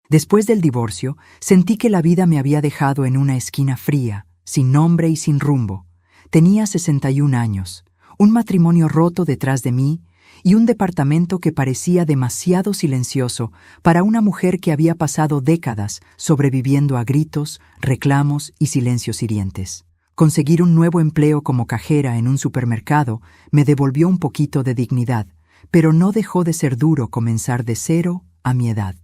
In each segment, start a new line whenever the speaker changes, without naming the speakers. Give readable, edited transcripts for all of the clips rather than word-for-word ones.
Después del divorcio, sentí que la vida me había dejado en una esquina fría, sin nombre y sin rumbo. Tenía 61 años, un matrimonio roto detrás de mí y un departamento que parecía demasiado silencioso para una mujer que había pasado décadas sobreviviendo a gritos, reclamos y silencios hirientes. Conseguir un nuevo empleo como cajera en un supermercado me devolvió un poquito de dignidad, pero no dejó de ser duro comenzar de cero a mi edad.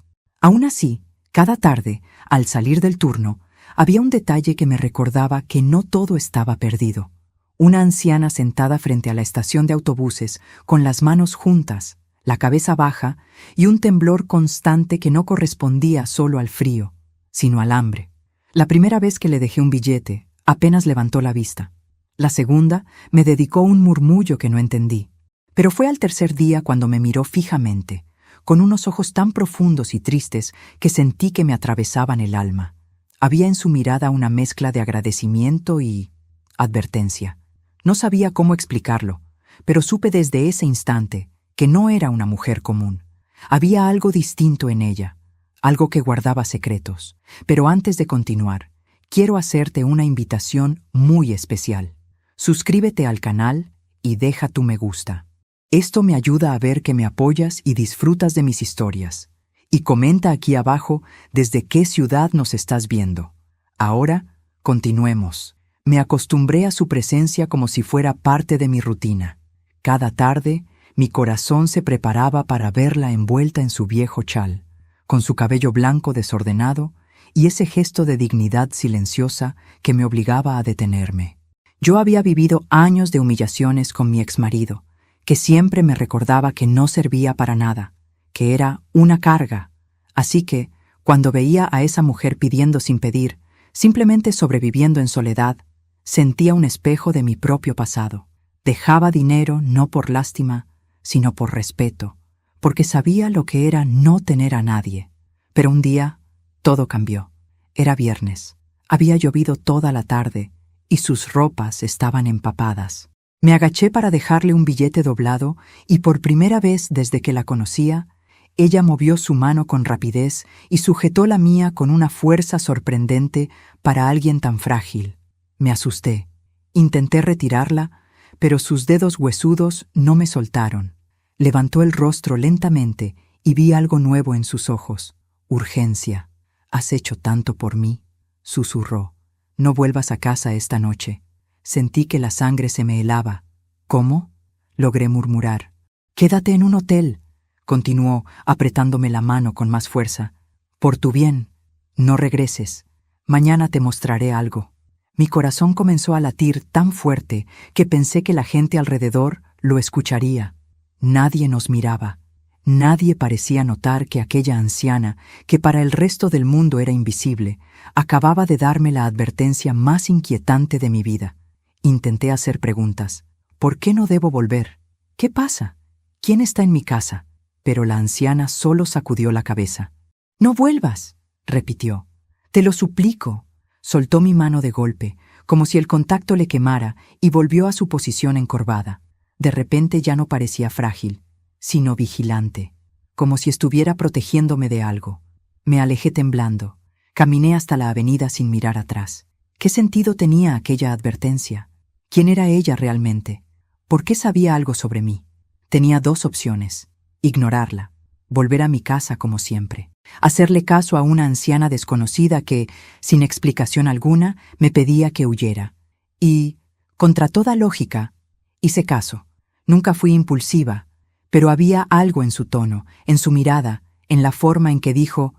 Aún así, cada tarde, al salir del turno, había un detalle que me recordaba que no todo estaba perdido. Una anciana sentada frente a la estación de autobuses, con las manos juntas, la cabeza baja y un temblor constante que no correspondía solo al frío, sino al hambre. La primera vez que le dejé un billete, apenas levantó la vista. La segunda me dedicó un murmullo que no entendí. Pero fue al tercer día cuando me miró fijamente, con unos ojos tan profundos y tristes que sentí que me atravesaban el alma. Había en su mirada una mezcla de agradecimiento y advertencia. No sabía cómo explicarlo, pero supe desde ese instante que no era una mujer común. Había algo distinto en ella, algo que guardaba secretos. Pero antes de continuar, quiero hacerte una invitación muy especial. Suscríbete al canal y deja tu me gusta. Esto me ayuda a ver que me apoyas y disfrutas de mis historias. Y comenta aquí abajo desde qué ciudad nos estás viendo. Ahora, continuemos. Me acostumbré a su presencia como si fuera parte de mi rutina. Cada tarde, mi corazón se preparaba para verla envuelta en su viejo chal, con su cabello blanco desordenado y ese gesto de dignidad silenciosa que me obligaba a detenerme. Yo había vivido años de humillaciones con mi exmarido, que siempre me recordaba que no servía para nada, que era una carga. Así que, cuando veía a esa mujer pidiendo sin pedir, simplemente sobreviviendo en soledad, sentía un espejo de mi propio pasado. Dejaba dinero no por lástima, sino por respeto, porque sabía lo que era no tener a nadie. Pero un día, todo cambió. Era viernes. Había llovido toda la tarde y sus ropas estaban empapadas. Me agaché para dejarle un billete doblado y por primera vez desde que la conocía, ella movió su mano con rapidez y sujetó la mía con una fuerza sorprendente para alguien tan frágil. Me asusté. Intenté retirarla, pero sus dedos huesudos no me soltaron. Levantó el rostro lentamente y vi algo nuevo en sus ojos. Urgencia. ¿Has hecho tanto por mí?, susurró. No vuelvas a casa esta noche. Sentí que la sangre se me helaba. ¿Cómo?, logré murmurar. Quédate en un hotel, continuó, apretándome la mano con más fuerza. Por tu bien, no regreses. Mañana te mostraré algo. Mi corazón comenzó a latir tan fuerte que pensé que la gente alrededor lo escucharía. Nadie nos miraba. Nadie parecía notar que aquella anciana, que para el resto del mundo era invisible, acababa de darme la advertencia más inquietante de mi vida. Intenté hacer preguntas. ¿Por qué no debo volver? ¿Qué pasa? ¿Quién está en mi casa? Pero la anciana solo sacudió la cabeza. «No vuelvas», repitió. «Te lo suplico». Soltó mi mano de golpe, como si el contacto le quemara, y volvió a su posición encorvada. De repente ya no parecía frágil, sino vigilante, como si estuviera protegiéndome de algo. Me alejé temblando. Caminé hasta la avenida sin mirar atrás. ¿Qué sentido tenía aquella advertencia? ¿Quién era ella realmente? ¿Por qué sabía algo sobre mí? Tenía dos opciones: ignorarla, volver a mi casa como siempre, hacerle caso a una anciana desconocida que, sin explicación alguna, me pedía que huyera. Y, contra toda lógica, hice caso. Nunca fui impulsiva, pero había algo en su tono, en su mirada, en la forma en que dijo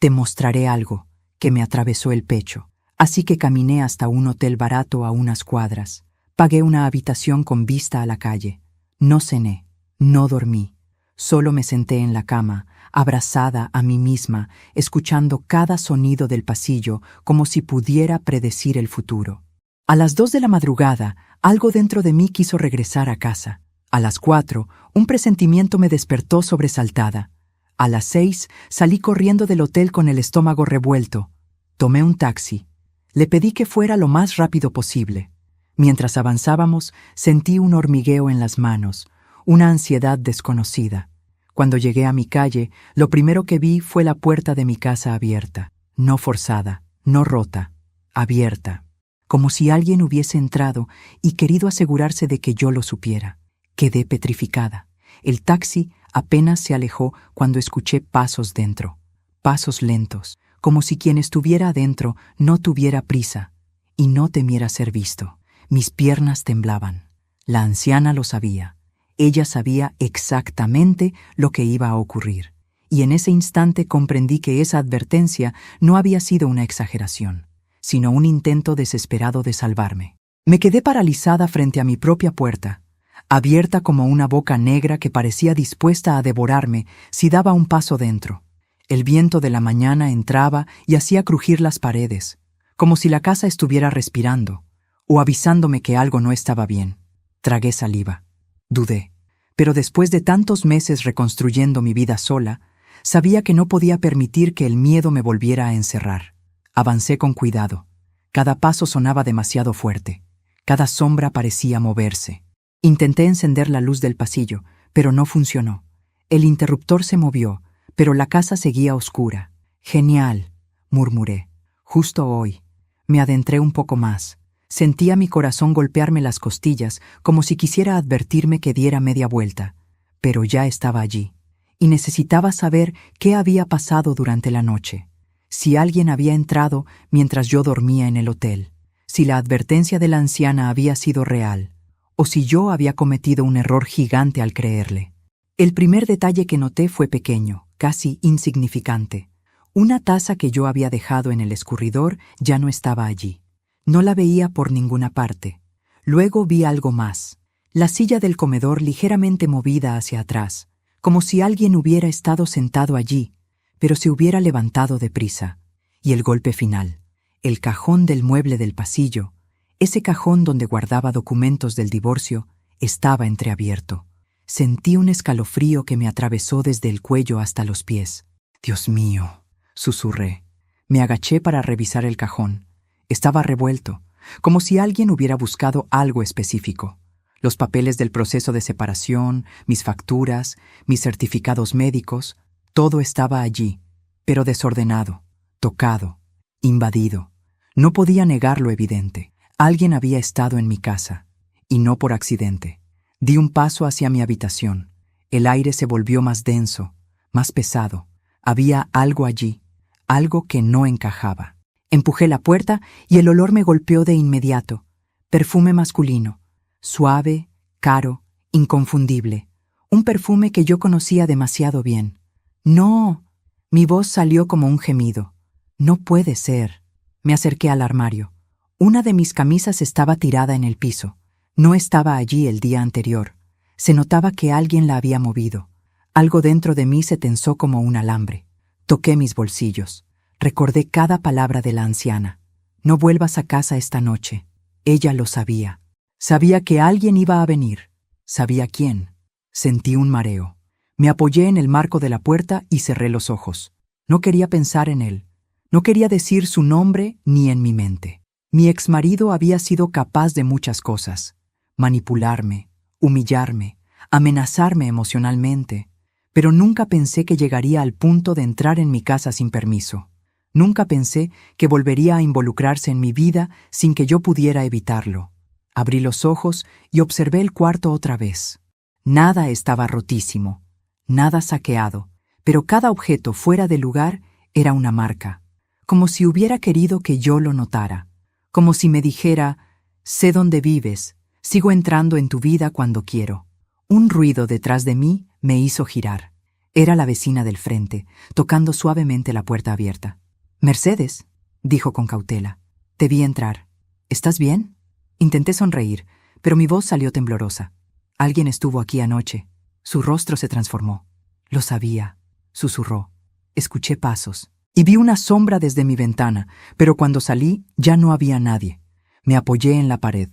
«te mostraré algo», que me atravesó el pecho. Así que caminé hasta un hotel barato a unas cuadras. Pagué una habitación con vista a la calle. No cené, no dormí. Solo me senté en la cama, abrazada a mí misma, escuchando cada sonido del pasillo como si pudiera predecir el futuro. A las 2 de la madrugada, algo dentro de mí quiso regresar a casa. A las 4, un presentimiento me despertó sobresaltada. A las 6, salí corriendo del hotel con el estómago revuelto. Tomé un taxi. Le pedí que fuera lo más rápido posible. Mientras avanzábamos, sentí un hormigueo en las manos, una ansiedad desconocida. Cuando llegué a mi calle, lo primero que vi fue la puerta de mi casa abierta, no forzada, no rota, abierta, como si alguien hubiese entrado y querido asegurarse de que yo lo supiera. Quedé petrificada. El taxi apenas se alejó cuando escuché pasos dentro, pasos lentos, como si quien estuviera adentro no tuviera prisa y no temiera ser visto. Mis piernas temblaban. La anciana lo sabía. Ella sabía exactamente lo que iba a ocurrir, y en ese instante comprendí que esa advertencia no había sido una exageración, sino un intento desesperado de salvarme. Me quedé paralizada frente a mi propia puerta, abierta como una boca negra que parecía dispuesta a devorarme si daba un paso dentro. El viento de la mañana entraba y hacía crujir las paredes, como si la casa estuviera respirando, o avisándome que algo no estaba bien. Tragué saliva. Dudé, pero después de tantos meses reconstruyendo mi vida sola, sabía que no podía permitir que el miedo me volviera a encerrar. Avancé con cuidado. Cada paso sonaba demasiado fuerte. Cada sombra parecía moverse. Intenté encender la luz del pasillo, pero no funcionó. El interruptor se movió, pero la casa seguía oscura. «Genial», murmuré. Justo hoy. Me adentré un poco más. Sentía mi corazón golpearme las costillas como si quisiera advertirme que diera media vuelta. Pero ya estaba allí, y necesitaba saber qué había pasado durante la noche. Si alguien había entrado mientras yo dormía en el hotel, si la advertencia de la anciana había sido real, o si yo había cometido un error gigante al creerle. El primer detalle que noté fue pequeño, casi insignificante. Una taza que yo había dejado en el escurridor ya no estaba allí. No la veía por ninguna parte. Luego vi algo más. La silla del comedor ligeramente movida hacia atrás, como si alguien hubiera estado sentado allí, pero se hubiera levantado deprisa. Y el golpe final. El cajón del mueble del pasillo, ese cajón donde guardaba documentos del divorcio, estaba entreabierto. Sentí un escalofrío que me atravesó desde el cuello hasta los pies. «Dios mío», susurré. Me agaché para revisar el cajón. Estaba revuelto, como si alguien hubiera buscado algo específico. Los papeles del proceso de separación, mis facturas, mis certificados médicos, todo estaba allí, pero desordenado, tocado, invadido. No podía negar lo evidente. Alguien había estado en mi casa, y no por accidente. Di un paso hacia mi habitación. El aire se volvió más denso, más pesado. Había algo allí, algo que no encajaba. Empujé la puerta y el olor me golpeó de inmediato. Perfume masculino, suave, caro, inconfundible. Un perfume que yo conocía demasiado bien. «No». Mi voz salió como un gemido. «No puede ser». Me acerqué al armario. Una de mis camisas estaba tirada en el piso. No estaba allí el día anterior. Se notaba que alguien la había movido. Algo dentro de mí se tensó como un alambre. Toqué mis bolsillos. Recordé cada palabra de la anciana. «No vuelvas a casa esta noche». Ella lo sabía. Sabía que alguien iba a venir. Sabía quién. Sentí un mareo. Me apoyé en el marco de la puerta y cerré los ojos. No quería pensar en él. No quería decir su nombre ni en mi mente. Mi exmarido había sido capaz de muchas cosas. Manipularme, humillarme, amenazarme emocionalmente. Pero nunca pensé que llegaría al punto de entrar en mi casa sin permiso. Nunca pensé que volvería a involucrarse en mi vida sin que yo pudiera evitarlo. Abrí los ojos y observé el cuarto otra vez. Nada estaba rotísimo, nada saqueado, pero cada objeto fuera de lugar era una marca, como si hubiera querido que yo lo notara, como si me dijera: «Sé dónde vives, sigo entrando en tu vida cuando quiero». Un ruido detrás de mí me hizo girar. Era la vecina del frente, tocando suavemente la puerta abierta. «Mercedes», dijo con cautela. «Te vi entrar. ¿Estás bien?» Intenté sonreír, pero mi voz salió temblorosa. «Alguien estuvo aquí anoche». Su rostro se transformó. «Lo sabía», susurró. Escuché pasos y vi una sombra desde mi ventana, pero cuando salí ya no había nadie. Me apoyé en la pared.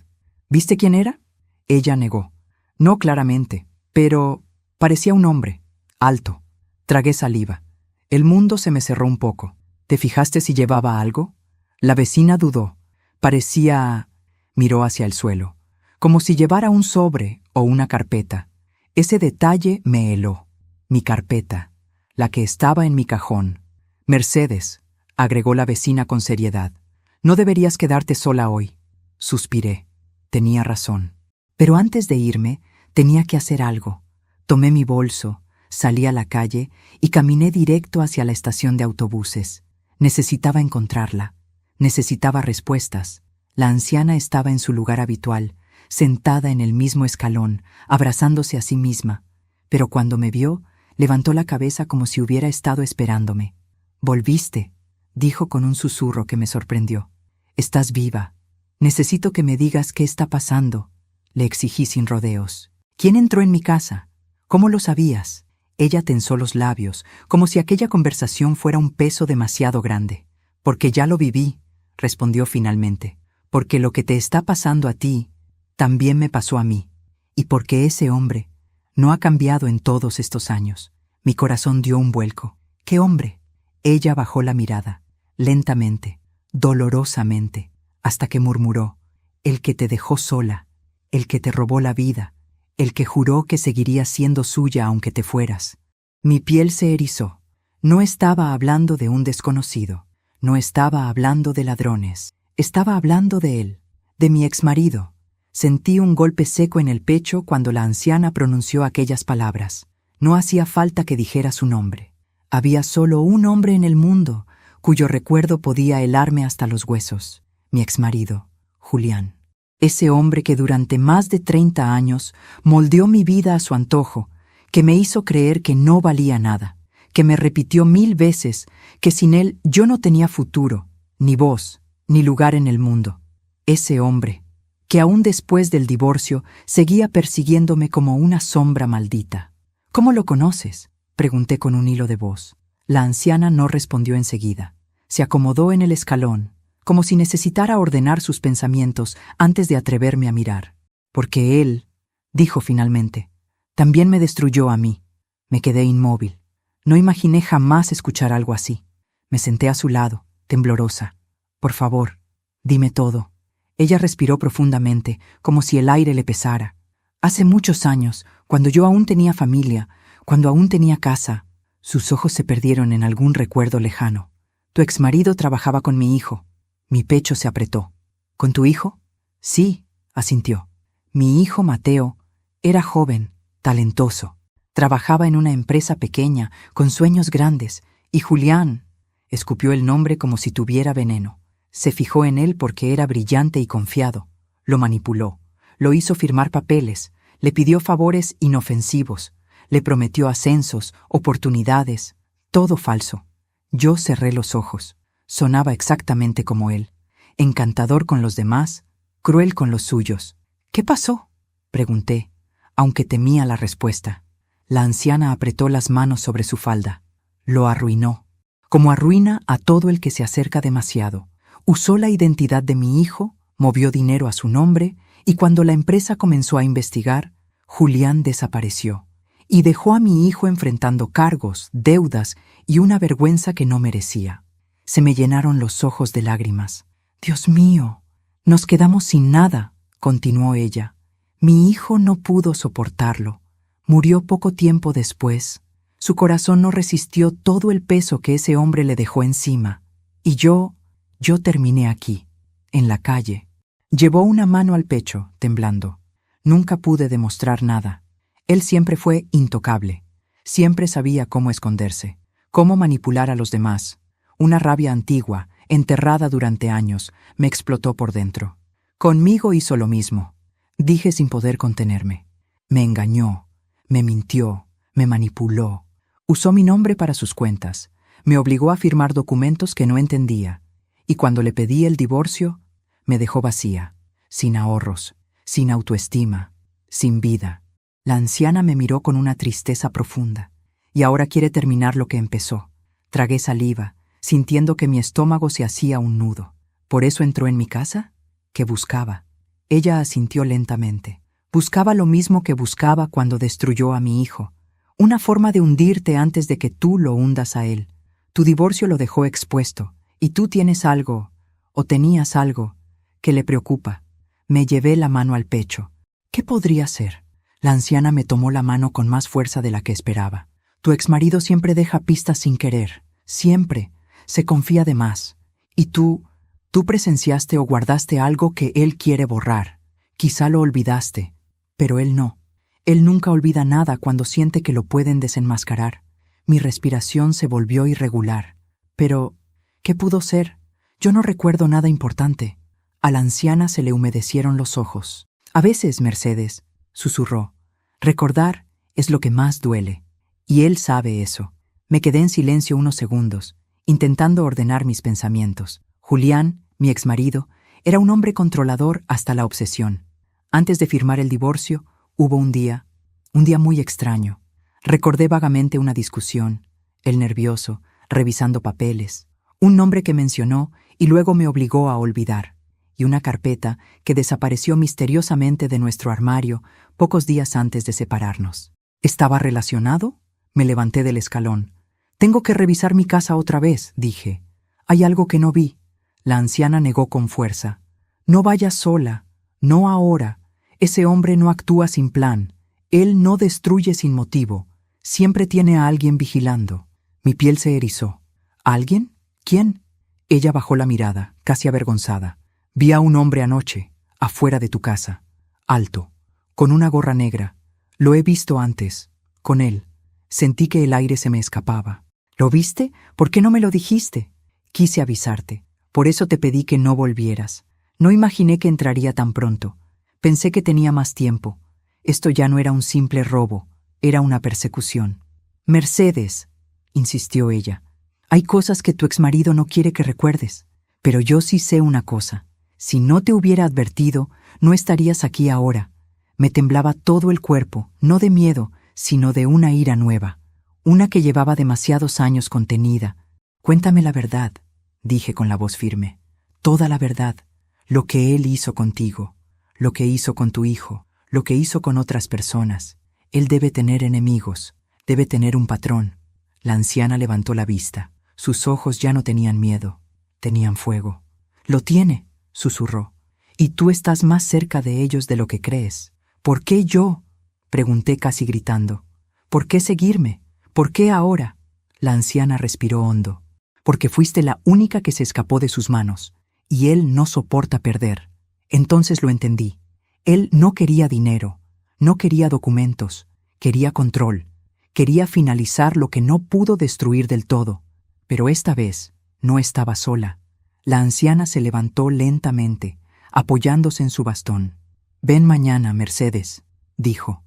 «¿Viste quién era?» Ella negó. «No claramente, pero parecía un hombre, alto». Tragué saliva. El mundo se me cerró un poco. «¿Te fijaste si llevaba algo?» La vecina dudó. Parecía... Miró hacia el suelo, como si llevara un sobre o una carpeta. Ese detalle me heló. mi carpeta, la que estaba en mi cajón. Mercedes, agregó la vecina con seriedad, no deberías quedarte sola hoy. Suspiré. Tenía razón. Pero antes de irme, tenía que hacer algo. Tomé mi bolso, salí a la calle y caminé directo hacia la estación de autobuses. Necesitaba encontrarla. Necesitaba respuestas. La anciana estaba en su lugar habitual, sentada en el mismo escalón, abrazándose a sí misma. Pero cuando me vio, levantó la cabeza como si hubiera estado esperándome. «Volviste», dijo con un susurro que me sorprendió. «Estás viva. Necesito que me digas qué está pasando», le exigí sin rodeos. «¿Quién entró en mi casa? ¿Cómo lo sabías?» Ella tensó los labios, como si aquella conversación fuera un peso demasiado grande. «Porque ya lo viví», respondió finalmente. «Porque lo que te está pasando a ti, también me pasó a mí. Y porque ese hombre no ha cambiado en todos estos años». Mi corazón dio un vuelco. «¿Qué hombre?» Ella bajó la mirada, lentamente, dolorosamente, hasta que murmuró: «El que te dejó sola, el que te robó la vida, el que juró que seguiría siendo suya aunque te fueras». Mi piel se erizó. No estaba hablando de un desconocido, no estaba hablando de ladrones, estaba hablando de él, de mi exmarido. Sentí un golpe seco en el pecho cuando la anciana pronunció aquellas palabras. No hacía falta que dijera su nombre. Había solo un hombre en el mundo cuyo recuerdo podía helarme hasta los huesos. Mi exmarido, Julián. Ese hombre que durante más de 30 años moldeó mi vida a su antojo, que me hizo creer que no valía nada, que me repitió 1000 veces que sin él yo no tenía futuro, ni voz, ni lugar en el mundo. Ese hombre, que aún después del divorcio seguía persiguiéndome como una sombra maldita. «¿Cómo lo conoces?», pregunté con un hilo de voz. La anciana no respondió enseguida. Se acomodó en el escalón, como si necesitara ordenar sus pensamientos antes de atreverme a mirar. «Porque él», dijo finalmente, «también me destruyó a mí». Me quedé inmóvil. No imaginé jamás escuchar algo así. Me senté a su lado, temblorosa. «Por favor, dime todo». Ella respiró profundamente, como si el aire le pesara. «Hace muchos años, cuando yo aún tenía familia, cuando aún tenía casa». Sus ojos se perdieron en algún recuerdo lejano. «Tu exmarido trabajaba con mi hijo». Mi pecho se apretó. «¿Con tu hijo?» «Sí», asintió. «Mi hijo Mateo era joven, talentoso. Trabajaba en una empresa pequeña, con sueños grandes, y Julián», escupió el nombre como si tuviera veneno. Se fijó en él porque era brillante y confiado. Lo manipuló, lo hizo firmar papeles, le pidió favores inofensivos, le prometió ascensos, oportunidades, todo falso. Yo cerré los ojos. Sonaba exactamente como él, encantador con los demás, cruel con los suyos. «¿Qué pasó?», pregunté, aunque temía la respuesta. La anciana apretó las manos sobre su falda. «Lo arruinó, como arruina a todo el que se acerca demasiado. Usó la identidad de mi hijo, movió dinero a su nombre, y cuando la empresa comenzó a investigar, Julián desapareció y dejó a mi hijo enfrentando cargos, deudas y una vergüenza que no merecía». Se me llenaron los ojos de lágrimas. «Dios mío, nos quedamos sin nada», continuó ella. «Mi hijo no pudo soportarlo. Murió poco tiempo después. Su corazón no resistió todo el peso que ese hombre le dejó encima. Y yo terminé aquí, en la calle». Llevó una mano al pecho, temblando. «Nunca pude demostrar nada. Él siempre fue intocable. Siempre sabía cómo esconderse, cómo manipular a los demás. Una rabia antigua, enterrada durante años, me explotó por dentro. Conmigo hizo lo mismo», dije sin poder contenerme. «Me engañó, me mintió, me manipuló. Usó mi nombre para sus cuentas. Me obligó a firmar documentos que no entendía. Y cuando le pedí el divorcio, me dejó vacía, sin ahorros, sin autoestima, sin vida». La anciana me miró con una tristeza profunda. «Y ahora quiere terminar lo que empezó». Tragué saliva, sintiendo que mi estómago se hacía un nudo. «¿Por eso entró en mi casa?». «¿Qué buscaba?». Ella asintió lentamente. «Buscaba lo mismo que buscaba cuando destruyó a mi hijo. Una forma de hundirte antes de que tú lo hundas a él. Tu divorcio lo dejó expuesto, y tú tienes algo, o tenías algo, que le preocupa». Me llevé la mano al pecho. «¿Qué podría ser?». La anciana me tomó la mano con más fuerza de la que esperaba. Tu exmarido siempre deja pistas sin querer, siempre, se confía de más. Y tú presenciaste o guardaste algo que él quiere borrar. Quizá lo olvidaste, pero él no. Él nunca olvida nada cuando siente que lo pueden desenmascarar. Mi respiración se volvió irregular. Pero, ¿qué pudo ser? Yo no recuerdo nada importante. A la anciana se le humedecieron los ojos. A veces, Mercedes, susurró, recordar es lo que más duele. Y él sabe eso. Me quedé en silencio unos segundos, intentando ordenar mis pensamientos. Julián, mi exmarido, era un hombre controlador hasta la obsesión. Antes de firmar el divorcio, hubo un día muy extraño. Recordé vagamente una discusión, él nervioso, revisando papeles, un nombre que mencionó y luego me obligó a olvidar, y una carpeta que desapareció misteriosamente de nuestro armario pocos días antes de separarnos. ¿Estaba relacionado? Me levanté del escalón. Tengo que revisar mi casa otra vez, dije. Hay algo que no vi. La anciana negó con fuerza. No vayas sola, no ahora. Ese hombre no actúa sin plan. Él no destruye sin motivo. Siempre tiene a alguien vigilando. Mi piel se erizó. ¿Alguien? ¿Quién? Ella bajó la mirada, casi avergonzada. Vi a un hombre anoche, afuera de tu casa. Alto, con una gorra negra. Lo he visto antes, con él. Sentí que el aire se me escapaba. ¿Lo viste? ¿Por qué no me lo dijiste? Quise avisarte. Por eso te pedí que no volvieras. No imaginé que entraría tan pronto. Pensé que tenía más tiempo. Esto ya no era un simple robo, era una persecución. Mercedes, insistió ella, hay cosas que tu exmarido no quiere que recuerdes. Pero yo sí sé una cosa. Si no te hubiera advertido, no estarías aquí ahora. Me temblaba todo el cuerpo, no de miedo, sino de una ira nueva. Una que llevaba demasiados años contenida. Cuéntame la verdad, dije con la voz firme. Toda la verdad. Lo que él hizo contigo. Lo que hizo con tu hijo. Lo que hizo con otras personas. Él debe tener enemigos. Debe tener un patrón. La anciana levantó la vista. Sus ojos ya no tenían miedo. Tenían fuego. Lo tiene, susurró. Y tú estás más cerca de ellos de lo que crees. ¿Por qué yo? Pregunté casi gritando. ¿Por qué seguirme? ¿Por qué ahora? La anciana respiró hondo. Porque fuiste la única que se escapó de sus manos. Y él no soporta perder. Entonces lo entendí. Él no quería dinero, no quería documentos, quería control. Quería finalizar lo que no pudo destruir del todo. Pero esta vez no estaba sola. La anciana se levantó lentamente, apoyándose en su bastón. Ven mañana, Mercedes, dijo.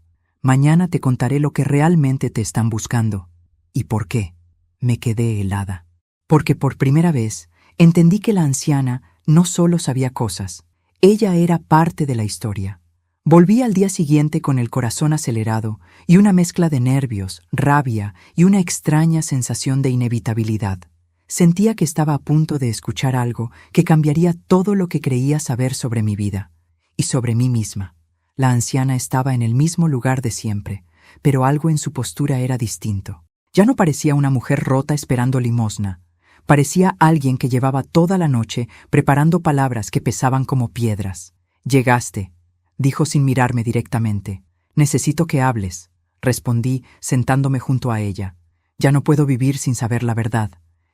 Mañana te contaré lo que realmente te están buscando. ¿Y por qué? Me quedé helada. Porque por primera vez entendí que la anciana no solo sabía cosas, ella era parte de la historia. Volví al día siguiente con el corazón acelerado y una mezcla de nervios, rabia y una extraña sensación de inevitabilidad. Sentía que estaba a punto de escuchar algo que cambiaría todo lo que creía saber sobre mi vida y sobre mí misma. La anciana estaba en el mismo lugar de siempre, pero algo en su postura era distinto. Ya no parecía una mujer rota esperando limosna. Parecía alguien que llevaba toda la noche preparando palabras que pesaban como piedras. Llegaste, dijo sin mirarme directamente. Necesito que hables, respondí sentándome junto a ella. Ya no puedo vivir sin saber la verdad.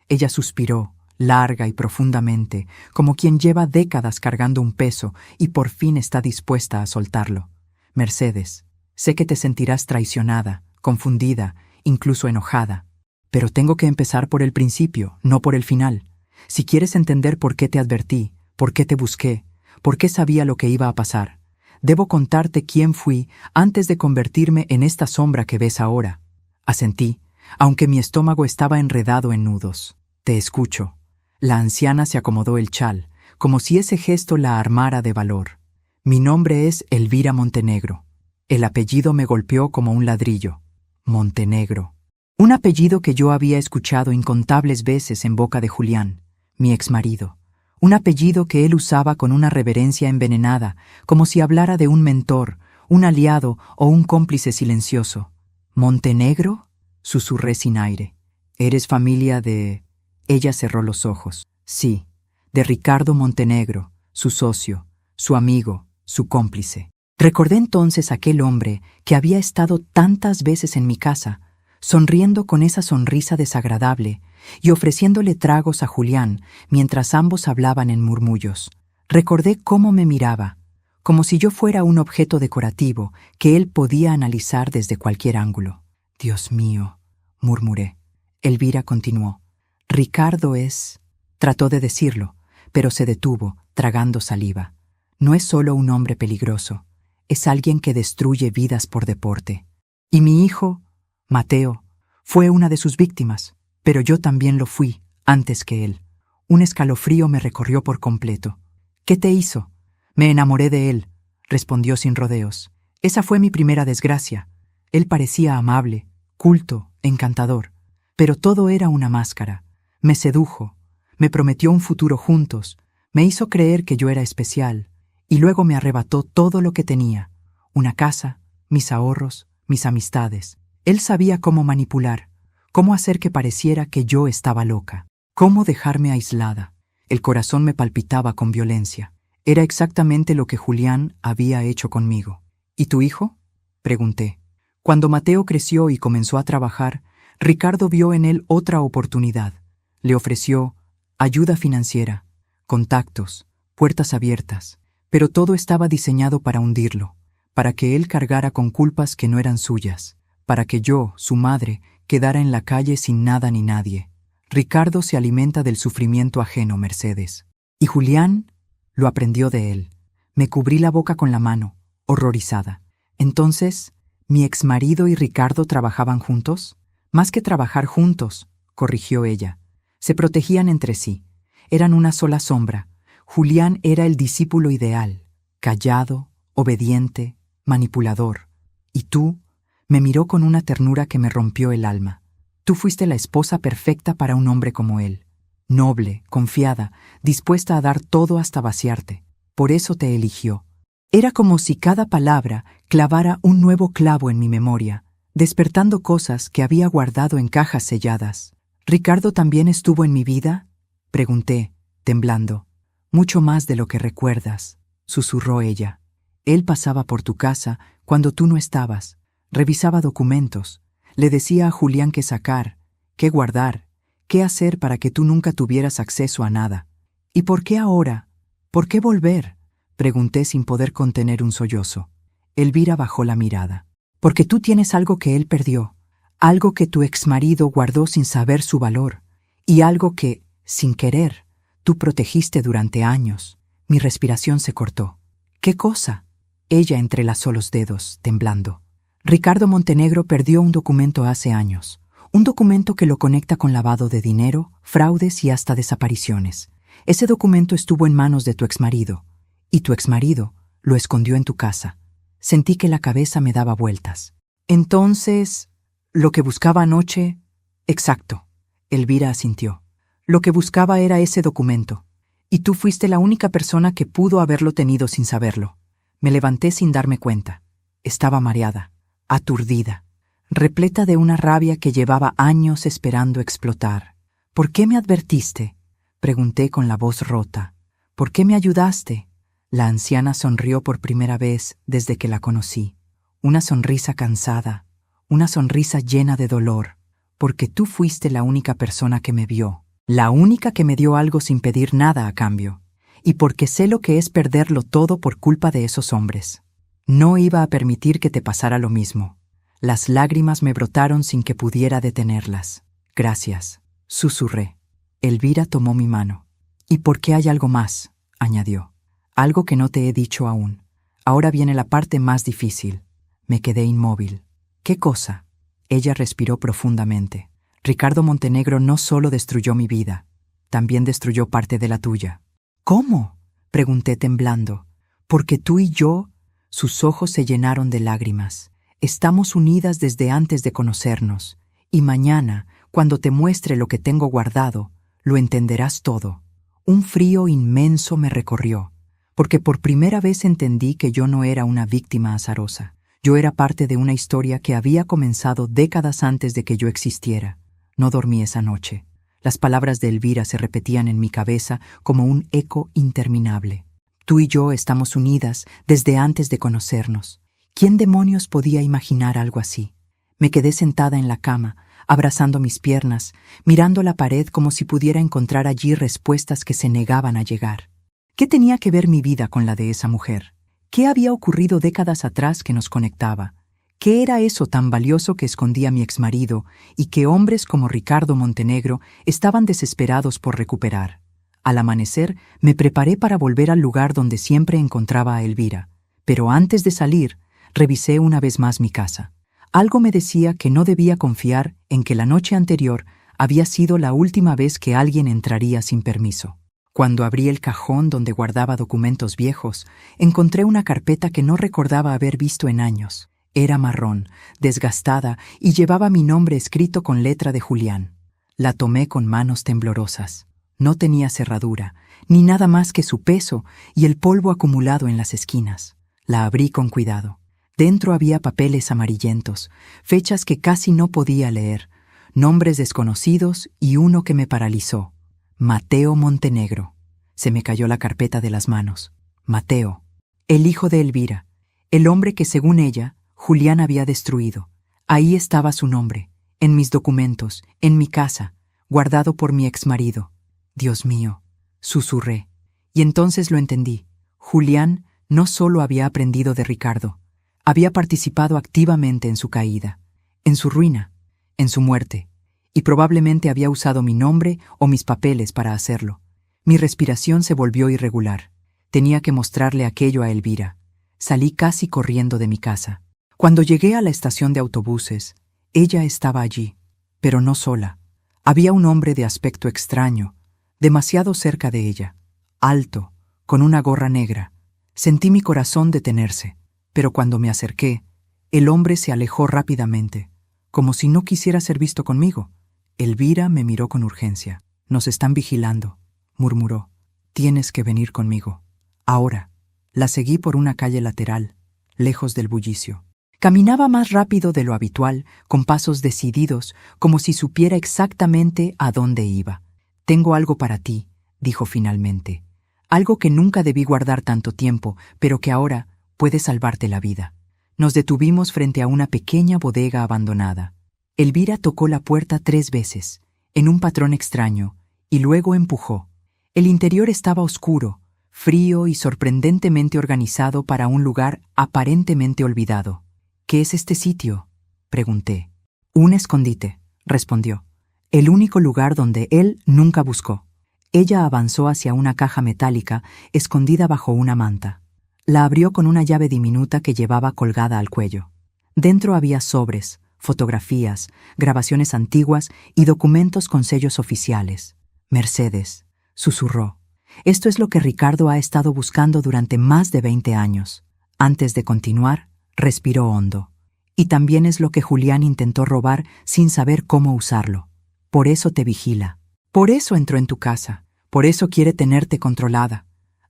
Ella suspiró, larga y profundamente, como quien lleva décadas cargando un peso y por fin está dispuesta a soltarlo. Mercedes, sé que te sentirás traicionada, confundida, incluso enojada. Pero tengo que empezar por el principio, no por el final. Si quieres entender por qué te advertí, por qué te busqué, por qué sabía lo que iba a pasar, debo contarte quién fui antes de convertirme en esta sombra que ves ahora. Asentí, aunque mi estómago estaba enredado en nudos. Te escucho. La anciana se acomodó el chal, como si ese gesto la armara de valor. Mi nombre es Elvira Montenegro. El apellido me golpeó como un ladrillo. Montenegro. Un apellido que yo había escuchado incontables veces en boca de Julián, mi exmarido. Un apellido que él usaba con una reverencia envenenada, como si hablara de un mentor, un aliado o un cómplice silencioso. ¿Montenegro? Susurré sin aire. ¿Eres familia de...? Ella cerró los ojos. Sí, de Ricardo Montenegro, su socio, su amigo, su cómplice. Recordé entonces aquel hombre que había estado tantas veces en mi casa, sonriendo con esa sonrisa desagradable y ofreciéndole tragos a Julián mientras ambos hablaban en murmullos. Recordé cómo me miraba, como si yo fuera un objeto decorativo que él podía analizar desde cualquier ángulo. «Dios mío», murmuré. Elvira continuó. «Ricardo es...» Trató de decirlo, pero se detuvo, tragando saliva. «No es solo un hombre peligroso, es alguien que destruye vidas por deporte. Y mi hijo, Mateo, fue una de sus víctimas, pero yo también lo fui, antes que él». Un escalofrío me recorrió por completo. «¿Qué te hizo?» «Me enamoré de él», respondió sin rodeos. «Esa fue mi primera desgracia. Él parecía amable, culto, encantador. Pero todo era una máscara. Me sedujo, me prometió un futuro juntos, me hizo creer que yo era especial, y luego me arrebató todo lo que tenía: una casa, mis ahorros, mis amistades. Él sabía cómo manipular, cómo hacer que pareciera que yo estaba loca, cómo dejarme aislada. El corazón me palpitaba con violencia. Era exactamente lo que Julián había hecho conmigo. «¿Y tu hijo?», pregunté. Cuando Mateo creció y comenzó a trabajar, Ricardo vio en él otra oportunidad. Le ofreció ayuda financiera, contactos, puertas abiertas, pero todo estaba diseñado para hundirlo, para que él cargara con culpas que no eran suyas, para que yo, su madre, quedara en la calle sin nada ni nadie. Ricardo se alimenta del sufrimiento ajeno, Mercedes. Y Julián lo aprendió de él. Me cubrí la boca con la mano, horrorizada. Entonces, ¿mi exmarido y Ricardo trabajaban juntos? Más que trabajar juntos, corrigió ella. Se protegían entre sí. Eran una sola sombra. Julián era el discípulo ideal, callado, obediente, manipulador. Y tú, me miró con una ternura que me rompió el alma. Tú fuiste la esposa perfecta para un hombre como él. Noble, confiada, dispuesta a dar todo hasta vaciarte. Por eso te eligió. Era como si cada palabra clavara un nuevo clavo en mi memoria, despertando cosas que había guardado en cajas selladas. ¿Ricardo también estuvo en mi vida?, pregunté, temblando. Mucho más de lo que recuerdas, susurró ella. Él pasaba por tu casa cuando tú no estabas, revisaba documentos, le decía a Julián qué sacar, qué guardar, qué hacer para que tú nunca tuvieras acceso a nada. ¿Y por qué ahora? ¿Por qué volver?, pregunté sin poder contener un sollozo. Elvira bajó la mirada. Porque tú tienes algo que él perdió, algo que tu exmarido guardó sin saber su valor, y algo que, sin querer, tú protegiste durante años. Mi respiración se cortó. ¿Qué cosa? Ella entrelazó los dedos, temblando. Ricardo Montenegro perdió un documento hace años. Un documento que lo conecta con lavado de dinero, fraudes y hasta desapariciones. Ese documento estuvo en manos de tu exmarido, y tu exmarido lo escondió en tu casa. Sentí que la cabeza me daba vueltas. Entonces, ¿lo que buscaba anoche? Exacto. Elvira asintió. Lo que buscaba era ese documento, y tú fuiste la única persona que pudo haberlo tenido sin saberlo. Me levanté sin darme cuenta. Estaba mareada, aturdida, repleta de una rabia que llevaba años esperando explotar. ¿Por qué me advertiste?, pregunté con la voz rota. ¿Por qué me ayudaste? La anciana sonrió por primera vez desde que la conocí. Una sonrisa cansada, una sonrisa llena de dolor, porque tú fuiste la única persona que me vio, la única que me dio algo sin pedir nada a cambio, y porque sé lo que es perderlo todo por culpa de esos hombres. No iba a permitir que te pasara lo mismo. Las lágrimas me brotaron sin que pudiera detenerlas. Gracias, susurré. Elvira tomó mi mano. ¿Y por qué hay algo más?, añadió. Algo que no te he dicho aún. Ahora viene la parte más difícil. Me quedé inmóvil. ¿Qué cosa? Ella respiró profundamente. Ricardo Montenegro no solo destruyó mi vida, también destruyó parte de la tuya. ¿Cómo?, pregunté temblando. Porque tú y yo... Sus ojos se llenaron de lágrimas. Estamos unidas desde antes de conocernos, y mañana, cuando te muestre lo que tengo guardado, lo entenderás todo. Un frío inmenso me recorrió, porque por primera vez entendí que yo no era una víctima azarosa. Yo era parte de una historia que había comenzado décadas antes de que yo existiera. No dormí esa noche. Las palabras de Elvira se repetían en mi cabeza como un eco interminable. Tú y yo estamos unidas desde antes de conocernos. ¿Quién demonios podía imaginar algo así? Me quedé sentada en la cama, abrazando mis piernas, mirando la pared como si pudiera encontrar allí respuestas que se negaban a llegar. ¿Qué tenía que ver mi vida con la de esa mujer? ¿Qué había ocurrido décadas atrás que nos conectaba? ¿Qué era eso tan valioso que escondía mi exmarido y que hombres como Ricardo Montenegro estaban desesperados por recuperar? Al amanecer, me preparé para volver al lugar donde siempre encontraba a Elvira, pero antes de salir, revisé una vez más mi casa. Algo me decía que no debía confiar en que la noche anterior había sido la última vez que alguien entraría sin permiso. Cuando abrí el cajón donde guardaba documentos viejos, encontré una carpeta que no recordaba haber visto en años. Era marrón, desgastada y llevaba mi nombre escrito con letra de Julián. La tomé con manos temblorosas. No tenía cerradura, ni nada más que su peso y el polvo acumulado en las esquinas. La abrí con cuidado. Dentro había papeles amarillentos, fechas que casi no podía leer, nombres desconocidos y uno que me paralizó. Mateo Montenegro. Se me cayó la carpeta de las manos. Mateo, el hijo de Elvira, el hombre que según ella, Julián había destruido. Ahí estaba su nombre, en mis documentos, en mi casa, guardado por mi exmarido. Dios mío, susurré. Y entonces lo entendí. Julián no solo había aprendido de Ricardo, había participado activamente en su caída, en su ruina, en su muerte, y probablemente había usado mi nombre o mis papeles para hacerlo. Mi respiración se volvió irregular. Tenía que mostrarle aquello a Elvira. Salí casi corriendo de mi casa. Cuando llegué a la estación de autobuses, ella estaba allí, pero no sola. Había un hombre de aspecto extraño, demasiado cerca de ella, alto, con una gorra negra. Sentí mi corazón detenerse, pero cuando me acerqué, el hombre se alejó rápidamente, como si no quisiera ser visto conmigo. Elvira me miró con urgencia. «Nos están vigilando», murmuró. «Tienes que venir conmigo. Ahora». La seguí por una calle lateral, lejos del bullicio. Caminaba más rápido de lo habitual, con pasos decididos, como si supiera exactamente a dónde iba. «Tengo algo para ti», dijo finalmente. «Algo que nunca debí guardar tanto tiempo, pero que ahora puede salvarte la vida». Nos detuvimos frente a una pequeña bodega abandonada. Elvira tocó la puerta 3 veces, en un patrón extraño, y luego empujó. El interior estaba oscuro, frío y sorprendentemente organizado para un lugar aparentemente olvidado. «¿Qué es este sitio?», pregunté. «Un escondite», respondió. «El único lugar donde él nunca buscó». Ella avanzó hacia una caja metálica escondida bajo una manta. La abrió con una llave diminuta que llevaba colgada al cuello. Dentro había sobres, fotografías, grabaciones antiguas y documentos con sellos oficiales. «Mercedes», susurró. «Esto es lo que Ricardo ha estado buscando durante más de 20 años». Antes de continuar, respiró hondo. «Y también es lo que Julián intentó robar sin saber cómo usarlo. Por eso te vigila. Por eso entró en tu casa. Por eso quiere tenerte controlada».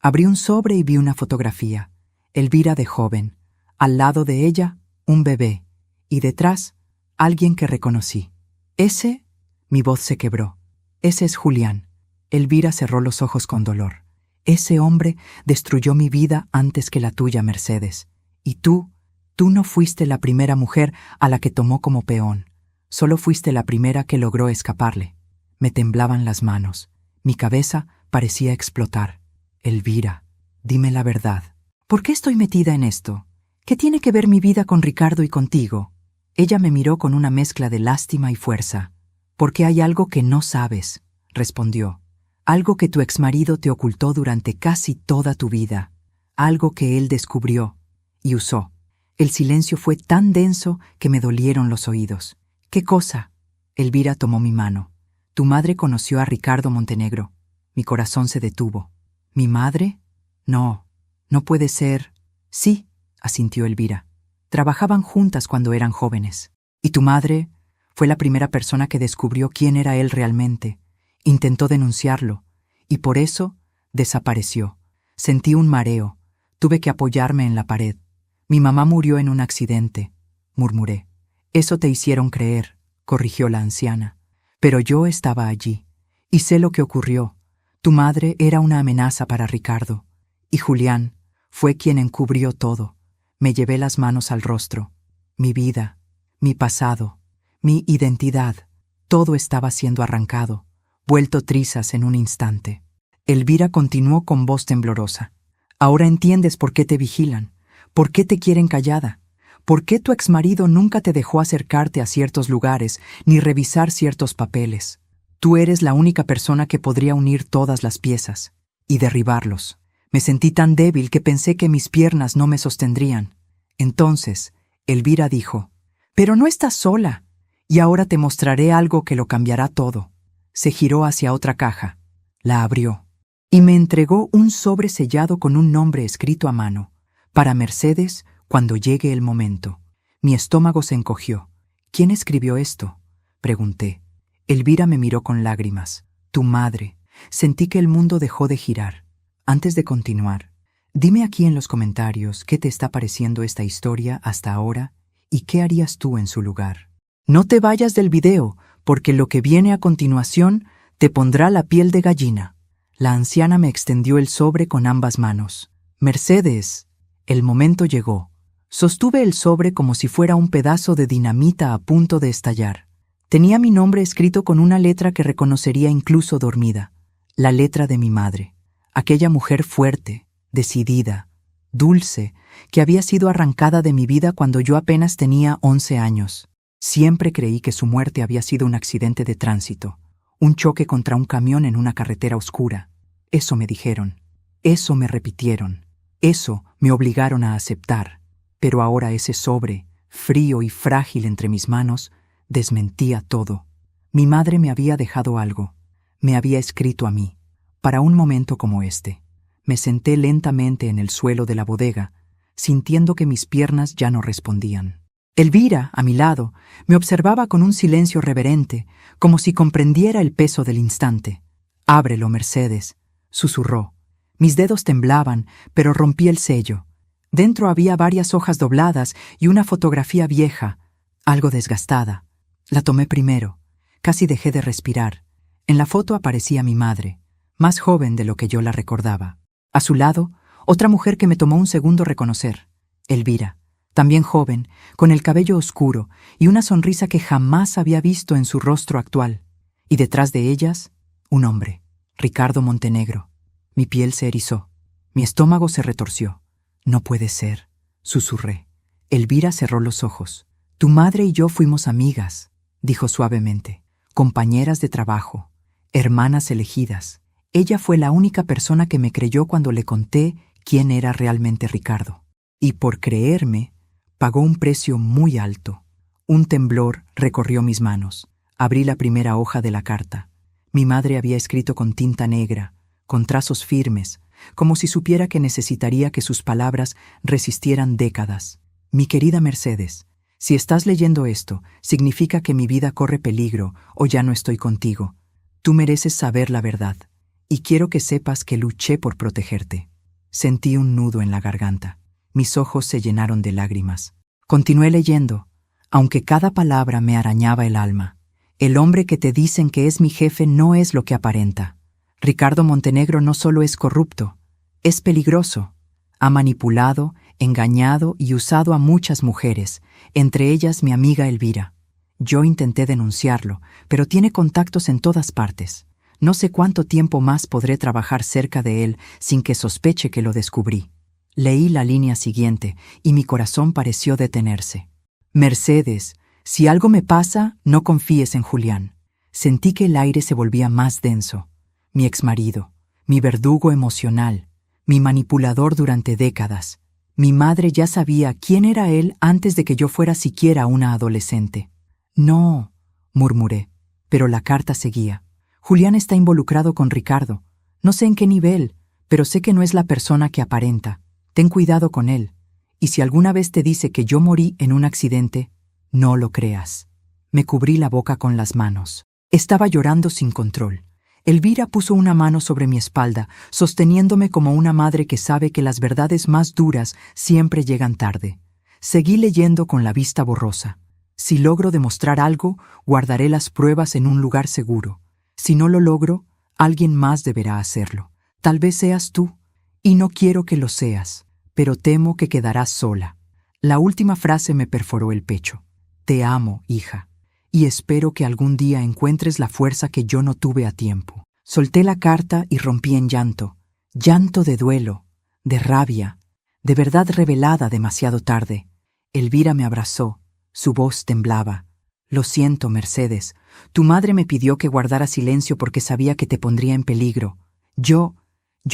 Abrí un sobre y vi una fotografía. Elvira de joven. Al lado de ella, un bebé. Y detrás, alguien que reconocí. «Ese...» Mi voz se quebró. «Ese es Julián». Elvira cerró los ojos con dolor. «Ese hombre destruyó mi vida antes que la tuya, Mercedes. Y tú no fuiste la primera mujer a la que tomó como peón. Solo fuiste la primera que logró escaparle». Me temblaban las manos. Mi cabeza parecía explotar. «Elvira, dime la verdad. ¿Por qué estoy metida en esto? ¿Qué tiene que ver mi vida con Ricardo y contigo?» Ella me miró con una mezcla de lástima y fuerza. «Porque hay algo que no sabes», respondió. «Algo que tu exmarido te ocultó durante casi toda tu vida. Algo que él descubrió y usó». El silencio fue tan denso que me dolieron los oídos. «¿Qué cosa?». Elvira tomó mi mano. «Tu madre conoció a Ricardo Montenegro». Mi corazón se detuvo. «¿Mi madre? No, no puede ser». «Sí», asintió Elvira. «Trabajaban juntas cuando eran jóvenes. Y tu madre fue la primera persona que descubrió quién era él realmente. Intentó denunciarlo, y por eso desapareció. Sentí un mareo. Tuve que apoyarme en la pared. Mi mamá murió en un accidente», murmuré. «Eso te hicieron creer», corrigió la anciana. «Pero yo estaba allí, y sé lo que ocurrió. Tu madre era una amenaza para Ricardo, y Julián fue quien encubrió todo». Me llevé las manos al rostro. Mi vida, mi pasado, mi identidad, todo estaba siendo arrancado, vuelto trizas en un instante. Elvira continuó con voz temblorosa. Ahora entiendes por qué te vigilan, por qué te quieren callada, por qué tu exmarido nunca te dejó acercarte a ciertos lugares ni revisar ciertos papeles. Tú eres la única persona que podría unir todas las piezas y derribarlos. Me sentí tan débil que pensé que mis piernas no me sostendrían. Entonces, Elvira dijo, «Pero no estás sola, y ahora te mostraré algo que lo cambiará todo». Se giró hacia otra caja, la abrió, y me entregó un sobre sellado con un nombre escrito a mano, para Mercedes cuando llegue el momento. Mi estómago se encogió. «¿Quién escribió esto?», pregunté. Elvira me miró con lágrimas. «Tu madre». Sentí que el mundo dejó de girar. Antes de continuar, dime aquí en los comentarios qué te está pareciendo esta historia hasta ahora y qué harías tú en su lugar. No te vayas del video, porque lo que viene a continuación te pondrá la piel de gallina. La anciana me extendió el sobre con ambas manos. «Mercedes». El momento llegó. Sostuve el sobre como si fuera un pedazo de dinamita a punto de estallar. Tenía mi nombre escrito con una letra que reconocería incluso dormida. La letra de mi madre. Aquella mujer fuerte, decidida, dulce, que había sido arrancada de mi vida cuando yo apenas tenía 11 años. Siempre creí que su muerte había sido un accidente de tránsito, un choque contra un camión en una carretera oscura. Eso me dijeron, eso me repitieron, eso me obligaron a aceptar. Pero ahora ese sobre, frío y frágil entre mis manos, desmentía todo. Mi madre me había dejado algo, me había escrito a mí. Para un momento como este, me senté lentamente en el suelo de la bodega, sintiendo que mis piernas ya no respondían. Elvira, a mi lado, me observaba con un silencio reverente, como si comprendiera el peso del instante. «Ábrelo, Mercedes», susurró. Mis dedos temblaban, pero rompí el sello. Dentro había varias hojas dobladas y una fotografía vieja, algo desgastada. La tomé primero. Casi dejé de respirar. En la foto aparecía mi madre, más joven de lo que yo la recordaba. A su lado, otra mujer que me tomó un segundo reconocer, Elvira, también joven, con el cabello oscuro y una sonrisa que jamás había visto en su rostro actual. Y detrás de ellas, un hombre, Ricardo Montenegro. Mi piel se erizó. Mi estómago se retorció. «No puede ser», susurré. Elvira cerró los ojos. «Tu madre y yo fuimos amigas», dijo suavemente, «compañeras de trabajo, hermanas elegidas. Ella fue la única persona que me creyó cuando le conté quién era realmente Ricardo. Y por creerme, pagó un precio muy alto». Un temblor recorrió mis manos. Abrí la primera hoja de la carta. Mi madre había escrito con tinta negra, con trazos firmes, como si supiera que necesitaría que sus palabras resistieran décadas. «Mi querida Mercedes, si estás leyendo esto, significa que mi vida corre peligro o ya no estoy contigo. Tú mereces saber la verdad, y quiero que sepas que luché por protegerte». Sentí un nudo en la garganta. Mis ojos se llenaron de lágrimas. Continué leyendo, aunque cada palabra me arañaba el alma. «El hombre que te dicen que es mi jefe no es lo que aparenta. Ricardo Montenegro no solo es corrupto, es peligroso. Ha manipulado, engañado y usado a muchas mujeres, entre ellas mi amiga Elvira. Yo intenté denunciarlo, pero tiene contactos en todas partes. No sé cuánto tiempo más podré trabajar cerca de él sin que sospeche que lo descubrí». Leí la línea siguiente y mi corazón pareció detenerse. «Mercedes, si algo me pasa, no confíes en Julián». Sentí que el aire se volvía más denso. Mi exmarido, mi verdugo emocional, mi manipulador durante décadas. Mi madre ya sabía quién era él antes de que yo fuera siquiera una adolescente. «No», murmuré, pero la carta seguía. «Julián está involucrado con Ricardo. No sé en qué nivel, pero sé que no es la persona que aparenta. Ten cuidado con él. Y si alguna vez te dice que yo morí en un accidente, no lo creas». Me cubrí la boca con las manos. Estaba llorando sin control. Elvira puso una mano sobre mi espalda, sosteniéndome como una madre que sabe que las verdades más duras siempre llegan tarde. Seguí leyendo con la vista borrosa. «Si logro demostrar algo, guardaré las pruebas en un lugar seguro. Si no lo logro, alguien más deberá hacerlo. Tal vez seas tú, y no quiero que lo seas, pero temo que quedarás sola». La última frase me perforó el pecho. Te amo, hija, y espero que algún día encuentres la fuerza que yo no tuve a tiempo. Solté la carta y rompí en llanto, llanto de duelo, de rabia, de verdad revelada demasiado tarde. Elvira me abrazó, su voz temblaba. Lo siento, Mercedes, tu madre me pidió que guardara silencio porque sabía que te pondría en peligro. Yo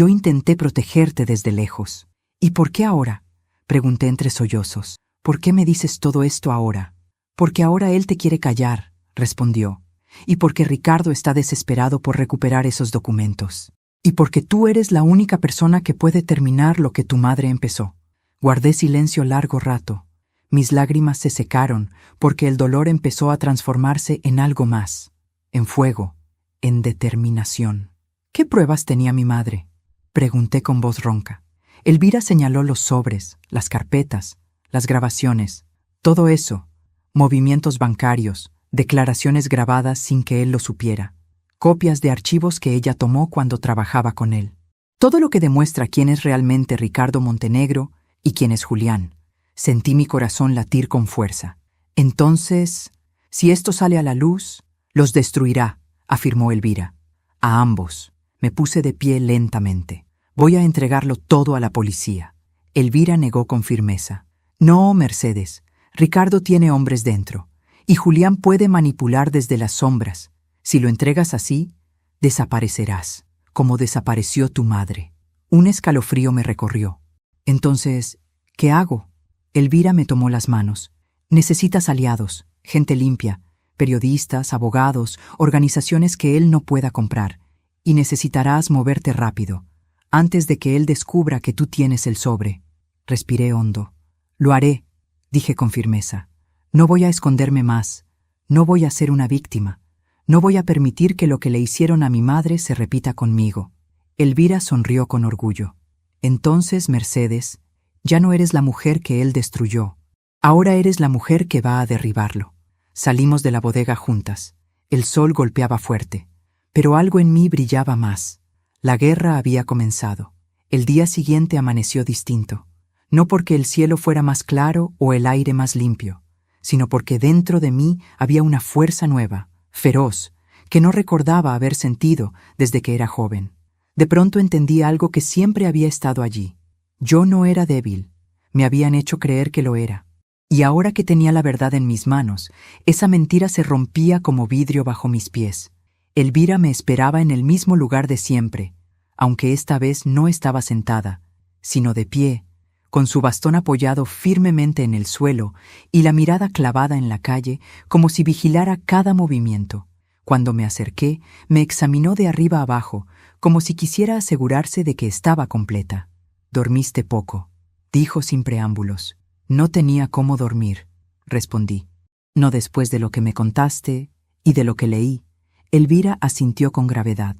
intenté protegerte desde lejos. ¿Y por qué ahora? Pregunté entre sollozos. ¿Por qué me dices todo esto ahora? Porque ahora él te quiere callar, respondió. Y porque Ricardo está desesperado por recuperar esos documentos. Y porque tú eres la única persona que puede terminar lo que tu madre empezó. Guardé silencio largo rato. Mis lágrimas se secaron porque el dolor empezó a transformarse en algo más, en fuego, en determinación. ¿Qué pruebas tenía mi madre? Pregunté con voz ronca. Elvira señaló los sobres, las carpetas, las grabaciones, todo eso, movimientos bancarios, declaraciones grabadas sin que él lo supiera, copias de archivos que ella tomó cuando trabajaba con él. Todo lo que demuestra quién es realmente Ricardo Montenegro y quién es Julián. Sentí mi corazón latir con fuerza. Entonces, si esto sale a la luz, los destruirá, afirmó Elvira. A ambos. Me puse de pie lentamente. Voy a entregarlo todo a la policía. Elvira negó con firmeza. No, Mercedes. Ricardo tiene hombres dentro. Y Julián puede manipular desde las sombras. Si lo entregas así, desaparecerás, como desapareció tu madre. Un escalofrío me recorrió. Entonces, ¿qué hago? Elvira me tomó las manos. Necesitas aliados, gente limpia, periodistas, abogados, organizaciones que él no pueda comprar. Y necesitarás moverte rápido, antes de que él descubra que tú tienes el sobre. Respiré hondo. Lo haré, dije con firmeza. No voy a esconderme más. No voy a ser una víctima. No voy a permitir que lo que le hicieron a mi madre se repita conmigo. Elvira sonrió con orgullo. Entonces, Mercedes, ya no eres la mujer que él destruyó. Ahora eres la mujer que va a derribarlo. Salimos de la bodega juntas. El sol golpeaba fuerte, pero algo en mí brillaba más. La guerra había comenzado. El día siguiente amaneció distinto. No porque el cielo fuera más claro o el aire más limpio, sino porque dentro de mí había una fuerza nueva, feroz, que no recordaba haber sentido desde que era joven. De pronto entendí algo que siempre había estado allí. Yo no era débil. Me habían hecho creer que lo era. Y ahora que tenía la verdad en mis manos, esa mentira se rompía como vidrio bajo mis pies. Elvira me esperaba en el mismo lugar de siempre, aunque esta vez no estaba sentada, sino de pie, con su bastón apoyado firmemente en el suelo y la mirada clavada en la calle como si vigilara cada movimiento. Cuando me acerqué, me examinó de arriba abajo, como si quisiera asegurarse de que estaba completa. «Dormiste poco», dijo sin preámbulos. «No tenía cómo dormir», respondí. «No después de lo que me contaste y de lo que leí». Elvira asintió con gravedad.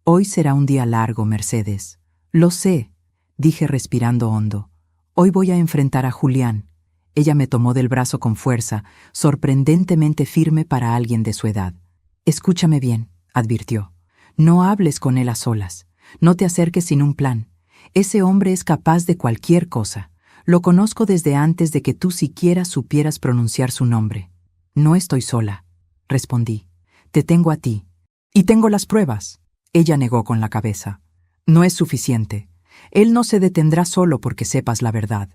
«Hoy será un día largo, Mercedes». «Lo sé», dije respirando hondo. «Hoy voy a enfrentar a Julián». Ella me tomó del brazo con fuerza, sorprendentemente firme para alguien de su edad. «Escúchame bien», advirtió. «No hables con él a solas. No te acerques sin un plan. Ese hombre es capaz de cualquier cosa. Lo conozco desde antes de que tú siquiera supieras pronunciar su nombre». «No estoy sola», respondí. «Te tengo a ti. Y tengo las pruebas». Ella negó con la cabeza. «No es suficiente. Él no se detendrá solo porque sepas la verdad.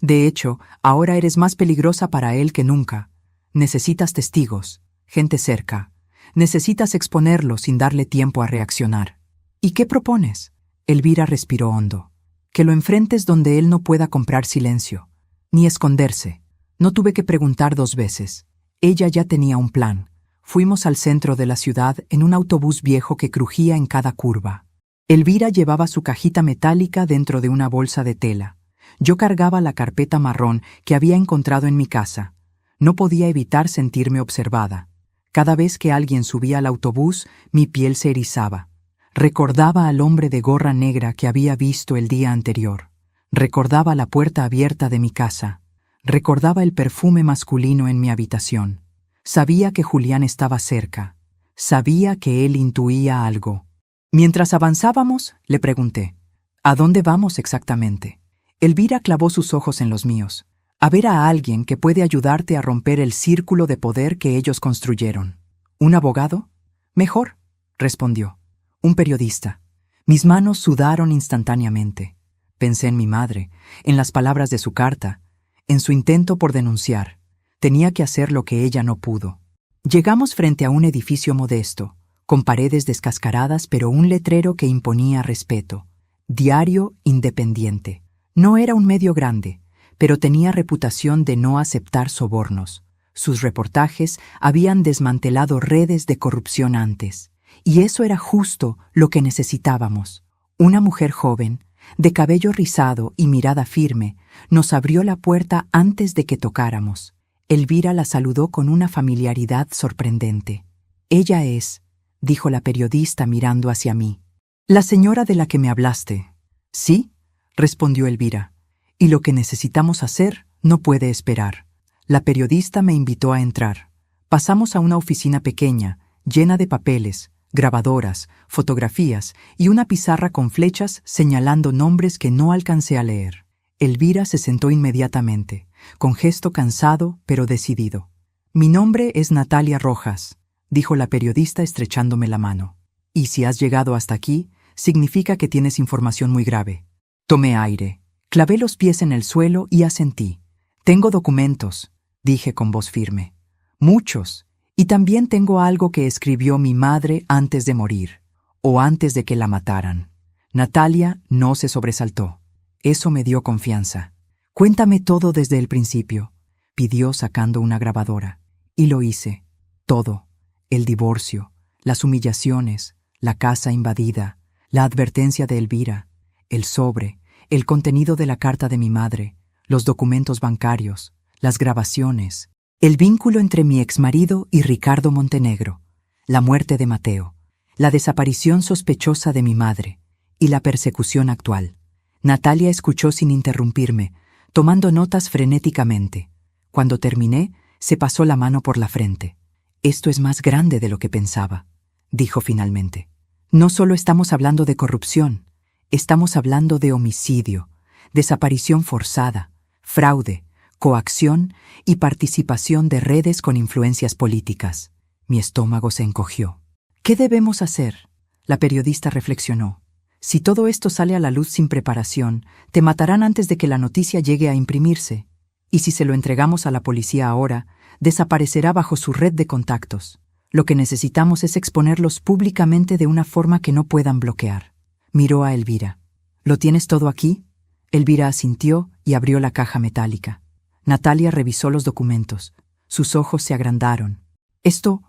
De hecho, ahora eres más peligrosa para él que nunca. Necesitas testigos, gente cerca. Necesitas exponerlo sin darle tiempo a reaccionar». «¿Y qué propones?» Elvira respiró hondo. «Que lo enfrentes donde él no pueda comprar silencio, ni esconderse». No tuve que preguntar 2 veces. Ella ya tenía un plan. Fuimos al centro de la ciudad en un autobús viejo que crujía en cada curva. Elvira llevaba su cajita metálica dentro de una bolsa de tela. Yo cargaba la carpeta marrón que había encontrado en mi casa. No podía evitar sentirme observada. Cada vez que alguien subía al autobús, mi piel se erizaba. Recordaba al hombre de gorra negra que había visto el día anterior. Recordaba la puerta abierta de mi casa. Recordaba el perfume masculino en mi habitación. Sabía que Julián estaba cerca. Sabía que él intuía algo. Mientras avanzábamos, le pregunté, «¿A dónde vamos exactamente?» Elvira clavó sus ojos en los míos. A ver a alguien que puede ayudarte a romper el círculo de poder que ellos construyeron. ¿Un abogado? Mejor, respondió. Un periodista. Mis manos sudaron instantáneamente. Pensé en mi madre, en las palabras de su carta, en su intento por denunciar. Tenía que hacer lo que ella no pudo. Llegamos frente a un edificio modesto, con paredes descascaradas pero un letrero que imponía respeto. Diario Independiente. No era un medio grande, pero tenía reputación de no aceptar sobornos. Sus reportajes habían desmantelado redes de corrupción antes, y eso era justo lo que necesitábamos. Una mujer joven, de cabello rizado y mirada firme, nos abrió la puerta antes de que tocáramos. Elvira la saludó con una familiaridad sorprendente. «Ella es», dijo la periodista mirando hacia mí, «la señora de la que me hablaste». «Sí», respondió Elvira, «y lo que necesitamos hacer no puede esperar». La periodista me invitó a entrar. Pasamos a una oficina pequeña, llena de papeles, grabadoras, fotografías y una pizarra con flechas señalando nombres que no alcancé a leer. Elvira se sentó inmediatamente, con gesto cansado pero decidido. «Mi nombre es Natalia Rojas», dijo la periodista estrechándome la mano. «Y si has llegado hasta aquí, significa que tienes información muy grave». Tomé aire, clavé los pies en el suelo y asentí. «Tengo documentos», dije con voz firme. «Muchos. Y también tengo algo que escribió mi madre antes de morir, o antes de que la mataran». Natalia no se sobresaltó. Eso me dio confianza. «Cuéntame todo desde el principio», pidió sacando una grabadora. Y lo hice. Todo. El divorcio, las humillaciones, la casa invadida, la advertencia de Elvira, el sobre, el contenido de la carta de mi madre, los documentos bancarios, las grabaciones, el vínculo entre mi exmarido y Ricardo Montenegro, la muerte de Mateo, la desaparición sospechosa de mi madre y la persecución actual. Natalia escuchó sin interrumpirme, tomando notas frenéticamente. Cuando terminé, se pasó la mano por la frente. «Esto es más grande de lo que pensaba», dijo finalmente. «No solo estamos hablando de corrupción, estamos hablando de homicidio, desaparición forzada, fraude, coacción y participación de redes con influencias políticas». Mi estómago se encogió. «¿Qué debemos hacer?», la periodista reflexionó. «Si todo esto sale a la luz sin preparación, te matarán antes de que la noticia llegue a imprimirse. Y si se lo entregamos a la policía ahora, desaparecerá bajo su red de contactos. Lo que necesitamos es exponerlos públicamente de una forma que no puedan bloquear». Miró a Elvira. «¿Lo tienes todo aquí?». Elvira asintió y abrió la caja metálica. Natalia revisó los documentos. Sus ojos se agrandaron. Esto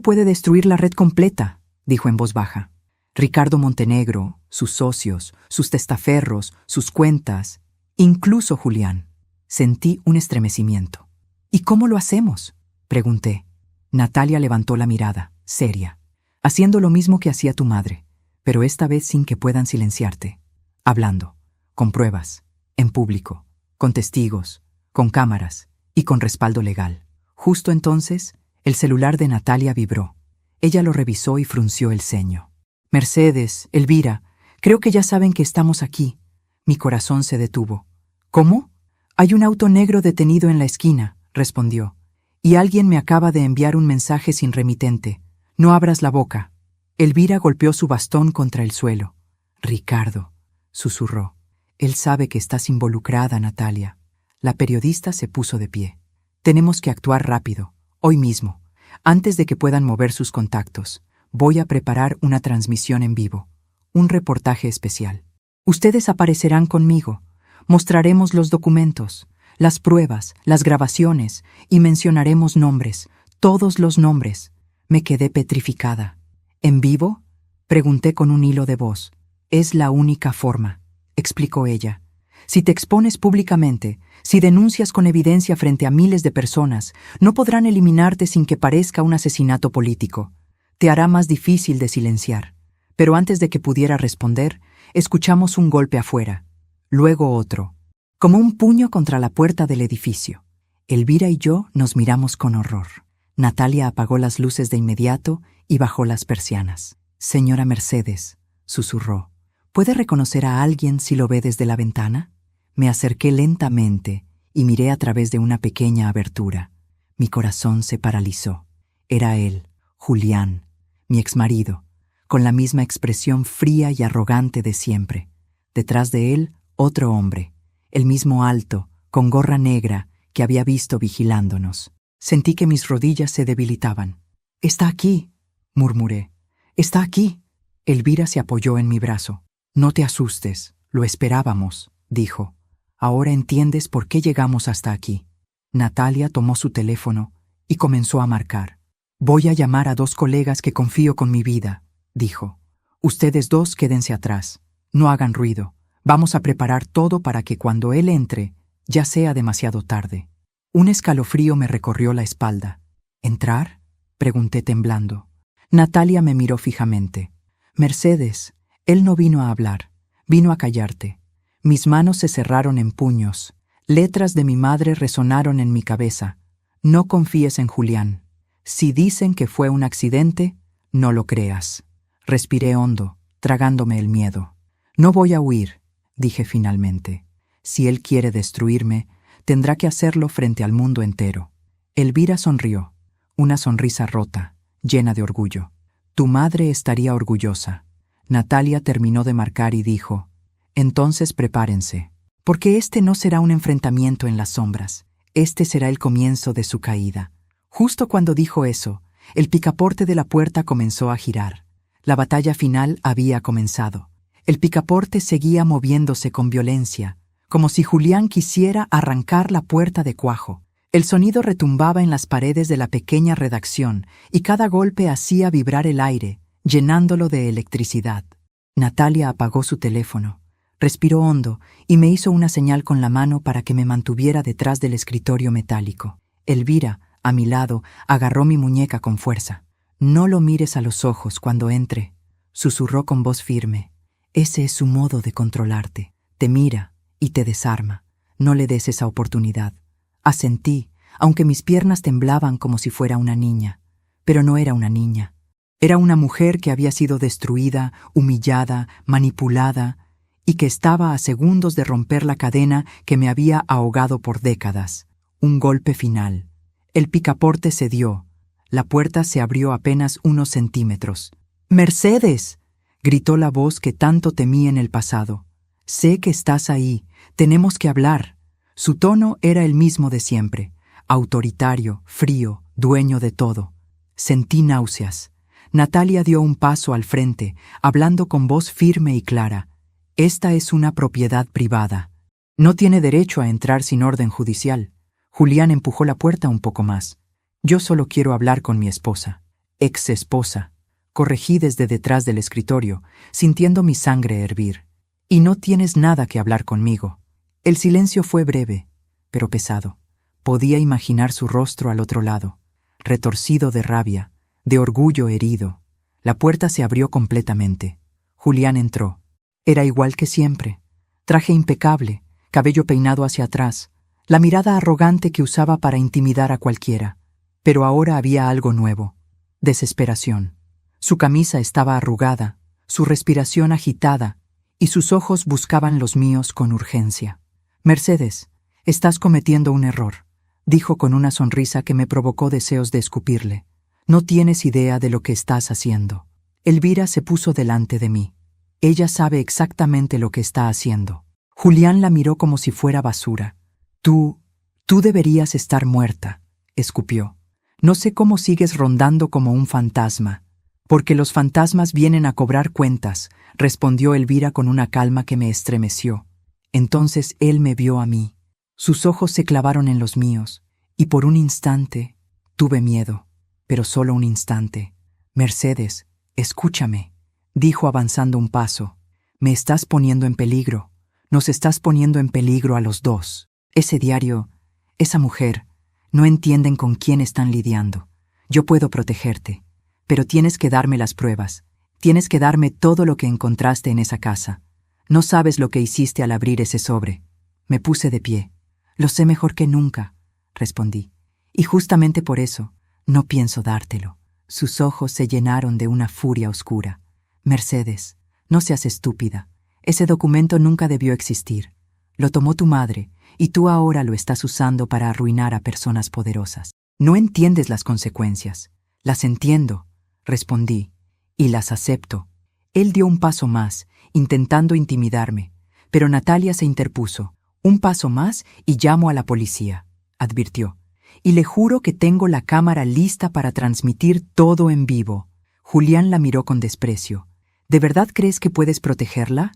puede destruir la red completa», dijo en voz baja. «Ricardo Montenegro, sus socios, sus testaferros, sus cuentas, incluso Julián». Sentí un estremecimiento. «¿Y cómo lo hacemos?», pregunté. Natalia levantó la mirada, seria. «Haciendo lo mismo que hacía tu madre, pero esta vez sin que puedan silenciarte. Hablando, con pruebas, en público, con testigos, con cámaras y con respaldo legal». Justo entonces, el celular de Natalia vibró. Ella lo revisó y frunció el ceño. «Mercedes, Elvira, creo que ya saben que estamos aquí». Mi corazón se detuvo. «¿Cómo?». «Hay un auto negro detenido en la esquina», respondió. «Y alguien me acaba de enviar un mensaje sin remitente. No abras la boca». Elvira golpeó su bastón contra el suelo. «Ricardo», susurró. «Él sabe que estás involucrada, Natalia». La periodista se puso de pie. «Tenemos que actuar rápido, hoy mismo, antes de que puedan mover sus contactos. Voy a preparar una transmisión en vivo, un reportaje especial. Ustedes aparecerán conmigo. Mostraremos los documentos, las pruebas, las grabaciones y mencionaremos nombres, todos los nombres». Me quedé petrificada. «¿En vivo?», pregunté con un hilo de voz. «Es la única forma», explicó ella. «Si te expones públicamente, si denuncias con evidencia frente a miles de personas, no podrán eliminarte sin que parezca un asesinato político. Te hará más difícil de silenciar». Pero antes de que pudiera responder, escuchamos un golpe afuera. Luego otro, como un puño contra la puerta del edificio. Elvira y yo nos miramos con horror. Natalia apagó las luces de inmediato y bajó las persianas. «Señora Mercedes», susurró, «¿puede reconocer a alguien si lo ve desde la ventana?». Me acerqué lentamente y miré a través de una pequeña abertura. Mi corazón se paralizó. Era él, Julián, mi exmarido, con la misma expresión fría y arrogante de siempre. Detrás de él, otro hombre, el mismo alto, con gorra negra, que había visto vigilándonos. Sentí que mis rodillas se debilitaban. «Está aquí», murmuré. «Está aquí». Elvira se apoyó en mi brazo. «No te asustes, lo esperábamos», dijo. «Ahora entiendes por qué llegamos hasta aquí». Natalia tomó su teléfono y comenzó a marcar. «Voy a llamar a 2 colegas que confío con mi vida», dijo. «Ustedes 2 quédense atrás. No hagan ruido. Vamos a preparar todo para que cuando él entre, ya sea demasiado tarde». Un escalofrío me recorrió la espalda. «¿Entrar?», pregunté temblando. Natalia me miró fijamente. «Mercedes, él no vino a hablar, vino a callarte». Mis manos se cerraron en puños. Letras de mi madre resonaron en mi cabeza. «No confíes en Julián. Si dicen que fue un accidente, no lo creas». Respiré hondo, tragándome el miedo. «No voy a huir», dije finalmente. «Si él quiere destruirme, tendrá que hacerlo frente al mundo entero». Elvira sonrió, una sonrisa rota, llena de orgullo. «Tu madre estaría orgullosa». Natalia terminó de marcar y dijo: «Entonces prepárense, porque este no será un enfrentamiento en las sombras. Este será el comienzo de su caída». Justo cuando dijo eso, el picaporte de la puerta comenzó a girar. La batalla final había comenzado. El picaporte seguía moviéndose con violencia, como si Julián quisiera arrancar la puerta de cuajo. El sonido retumbaba en las paredes de la pequeña redacción y cada golpe hacía vibrar el aire, llenándolo de electricidad. Natalia apagó su teléfono, respiró hondo y me hizo una señal con la mano para que me mantuviera detrás del escritorio metálico. Elvira, a mi lado, agarró mi muñeca con fuerza. «No lo mires a los ojos cuando entre», susurró con voz firme. «Ese es su modo de controlarte. Te mira y te desarma. No le des esa oportunidad». Asentí, aunque mis piernas temblaban como si fuera una niña. Pero no era una niña. Era una mujer que había sido destruida, humillada, manipulada, y que estaba a segundos de romper la cadena que me había ahogado por décadas. Un golpe final. El picaporte cedió. La puerta se abrió apenas unos centímetros. «¡Mercedes!», gritó la voz que tanto temí en el pasado. «Sé que estás ahí. Tenemos que hablar». Su tono era el mismo de siempre, autoritario, frío, dueño de todo. Sentí náuseas. Natalia dio un paso al frente, hablando con voz firme y clara. «Esta es una propiedad privada. No tiene derecho a entrar sin orden judicial». Julián empujó la puerta un poco más. «Yo solo quiero hablar con mi esposa». «Ex esposa», corregí desde detrás del escritorio, sintiendo mi sangre hervir. «Y no tienes nada que hablar conmigo». El silencio fue breve, pero pesado. Podía imaginar su rostro al otro lado, retorcido de rabia, de orgullo herido. La puerta se abrió completamente. Julián entró. Era igual que siempre. Traje impecable, cabello peinado hacia atrás, la mirada arrogante que usaba para intimidar a cualquiera. Pero ahora había algo nuevo: desesperación. Su camisa estaba arrugada, su respiración agitada, y sus ojos buscaban los míos con urgencia. «Mercedes, estás cometiendo un error», dijo con una sonrisa que me provocó deseos de escupirle. «No tienes idea de lo que estás haciendo». Elvira se puso delante de mí. Ella sabe exactamente lo que está haciendo. Julián la miró como si fuera basura. Tú deberías estar muerta», escupió. «No sé cómo sigues rondando como un fantasma». «Porque los fantasmas vienen a cobrar cuentas», respondió Elvira con una calma que me estremeció. Entonces él me vio a mí. Sus ojos se clavaron en los míos, y por un instante tuve miedo, pero solo un instante. «Mercedes, escúchame», dijo avanzando un paso. «Me estás poniendo en peligro. Nos estás poniendo en peligro a los 2. Ese diario, esa mujer, no entienden con quién están lidiando. Yo puedo protegerte, pero tienes que darme las pruebas. Tienes que darme todo lo que encontraste en esa casa. No sabes lo que hiciste al abrir ese sobre». Me puse de pie. «Lo sé mejor que nunca», respondí. «Y justamente por eso no pienso dártelo». Sus ojos se llenaron de una furia oscura. «Mercedes, no seas estúpida. Ese documento nunca debió existir. Lo tomó tu madre, y tú ahora lo estás usando para arruinar a personas poderosas. No entiendes las consecuencias. Las entiendo, respondí, y las acepto. Él dio un paso más, intentando intimidarme, pero Natalia se interpuso. Un paso más y llamo a la policía, advirtió. Y le juro que tengo la cámara lista para transmitir todo en vivo. Julián la miró con desprecio. ¿De verdad crees que puedes protegerla?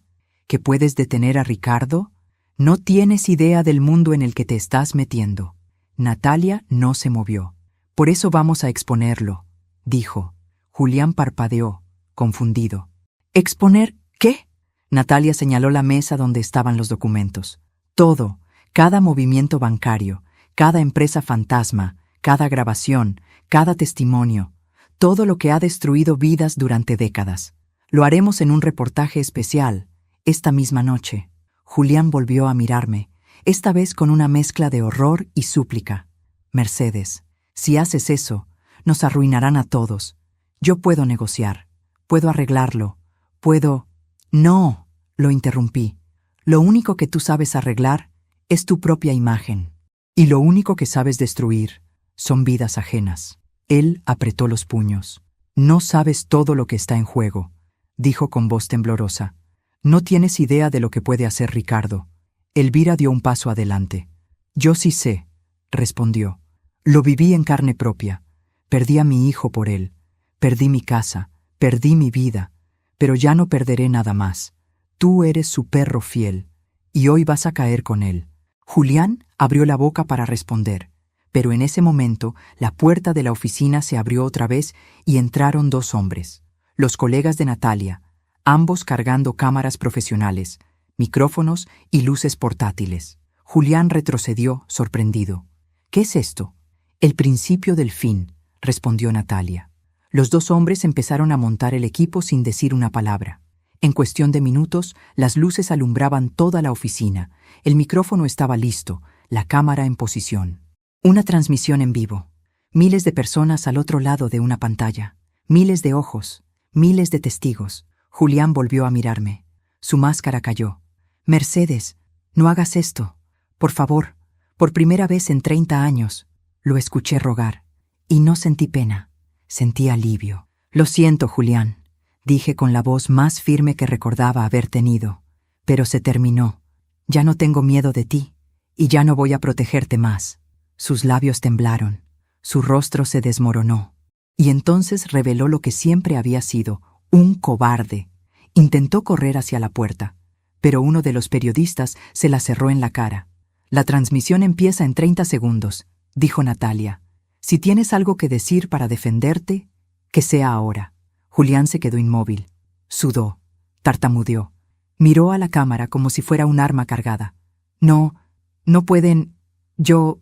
¿Que puedes detener a Ricardo? No tienes idea del mundo en el que te estás metiendo. Natalia no se movió. Por eso vamos a exponerlo, dijo. Julián parpadeó, confundido. ¿Exponer qué? Natalia señaló la mesa donde estaban los documentos. Todo, cada movimiento bancario, cada empresa fantasma, cada grabación, cada testimonio, todo lo que ha destruido vidas durante décadas. Lo haremos en un reportaje especial, esta misma noche. Julián volvió a mirarme, esta vez con una mezcla de horror y súplica. Mercedes, si haces eso, nos arruinarán a todos. Yo puedo negociar, puedo arreglarlo, puedo... No, lo interrumpí. Lo único que tú sabes arreglar es tu propia imagen. Y lo único que sabes destruir son vidas ajenas. Él apretó los puños. No sabes todo lo que está en juego, dijo con voz temblorosa. No tienes idea de lo que puede hacer Ricardo. Elvira dio un paso adelante. Yo sí sé, respondió. Lo viví en carne propia. Perdí a mi hijo por él. Perdí mi casa. Perdí mi vida. Pero ya no perderé nada más. Tú eres su perro fiel. Y hoy vas a caer con él. Julián abrió la boca para responder, pero en ese momento la puerta de la oficina se abrió otra vez y entraron dos hombres, los colegas de Natalia, ambos cargando cámaras profesionales, micrófonos y luces portátiles. Julián retrocedió, sorprendido. ¿Qué es esto? El principio del fin, respondió Natalia. Los dos hombres empezaron a montar el equipo sin decir una palabra. En cuestión de minutos, las luces alumbraban toda la oficina, el micrófono estaba listo, la cámara en posición. Una transmisión en vivo. Miles de personas al otro lado de una pantalla. Miles de ojos. Miles de testigos. Julián volvió a mirarme. Su máscara cayó. Mercedes, no hagas esto. Por favor, por primera vez en 30 años. Lo escuché rogar. Y no sentí pena. Sentí alivio. Lo siento, Julián, dije con la voz más firme que recordaba haber tenido. Pero se terminó. Ya no tengo miedo de ti. Y ya no voy a protegerte más. Sus labios temblaron. Su rostro se desmoronó. Y entonces reveló lo que siempre había sido, un cobarde. Intentó correr hacia la puerta, pero uno de los periodistas se la cerró en la cara. La transmisión empieza en 30 segundos, dijo Natalia. Si tienes algo que decir para defenderte, que sea ahora. Julián se quedó inmóvil. Sudó. Tartamudeó. Miró a la cámara como si fuera un arma cargada. No pueden... Yo...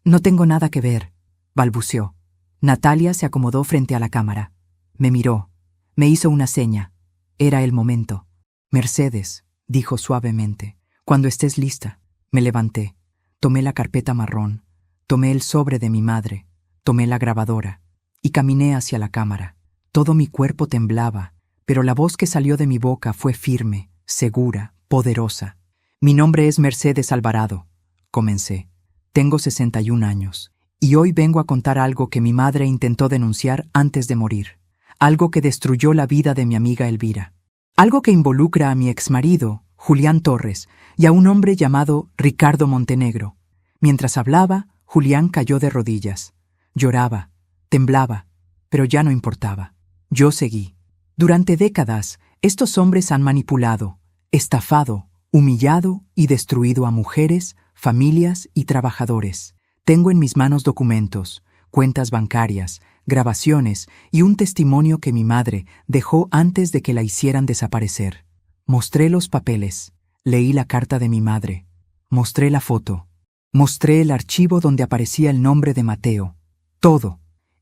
no tengo nada que ver, balbuceó. Natalia se acomodó frente a la cámara. Me miró. Me hizo una seña. Era el momento. Mercedes, dijo suavemente, cuando estés lista. Me levanté. Tomé la carpeta marrón. Tomé el sobre de mi madre. Tomé la grabadora. Y caminé hacia la cámara. Todo mi cuerpo temblaba, pero la voz que salió de mi boca fue firme, segura, poderosa. Mi nombre es Mercedes Alvarado, comencé. Tengo 61 años, y hoy vengo a contar algo que mi madre intentó denunciar antes de morir. Algo que destruyó la vida de mi amiga Elvira. Algo que involucra a mi exmarido, Julián Torres, y a un hombre llamado Ricardo Montenegro. Mientras hablaba, Julián cayó de rodillas. Lloraba, temblaba, pero ya no importaba. Yo seguí. Durante décadas, estos hombres han manipulado, estafado, humillado y destruido a mujeres, familias y trabajadores. Tengo en mis manos documentos, cuentas bancarias, grabaciones y un testimonio que mi madre dejó antes de que la hicieran desaparecer. Mostré los papeles, leí la carta de mi madre, mostré la foto, mostré el archivo donde aparecía el nombre de Mateo. Todo.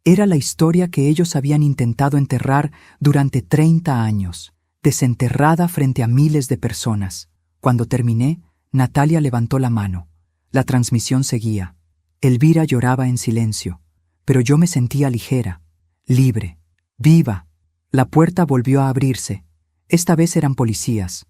Era la historia que ellos habían intentado enterrar durante 30 años, desenterrada frente a miles de personas. Cuando terminé, Natalia levantó la mano. La transmisión seguía. Elvira lloraba en silencio, pero yo me sentía ligera, libre, viva. La puerta volvió a abrirse. Esta vez eran policías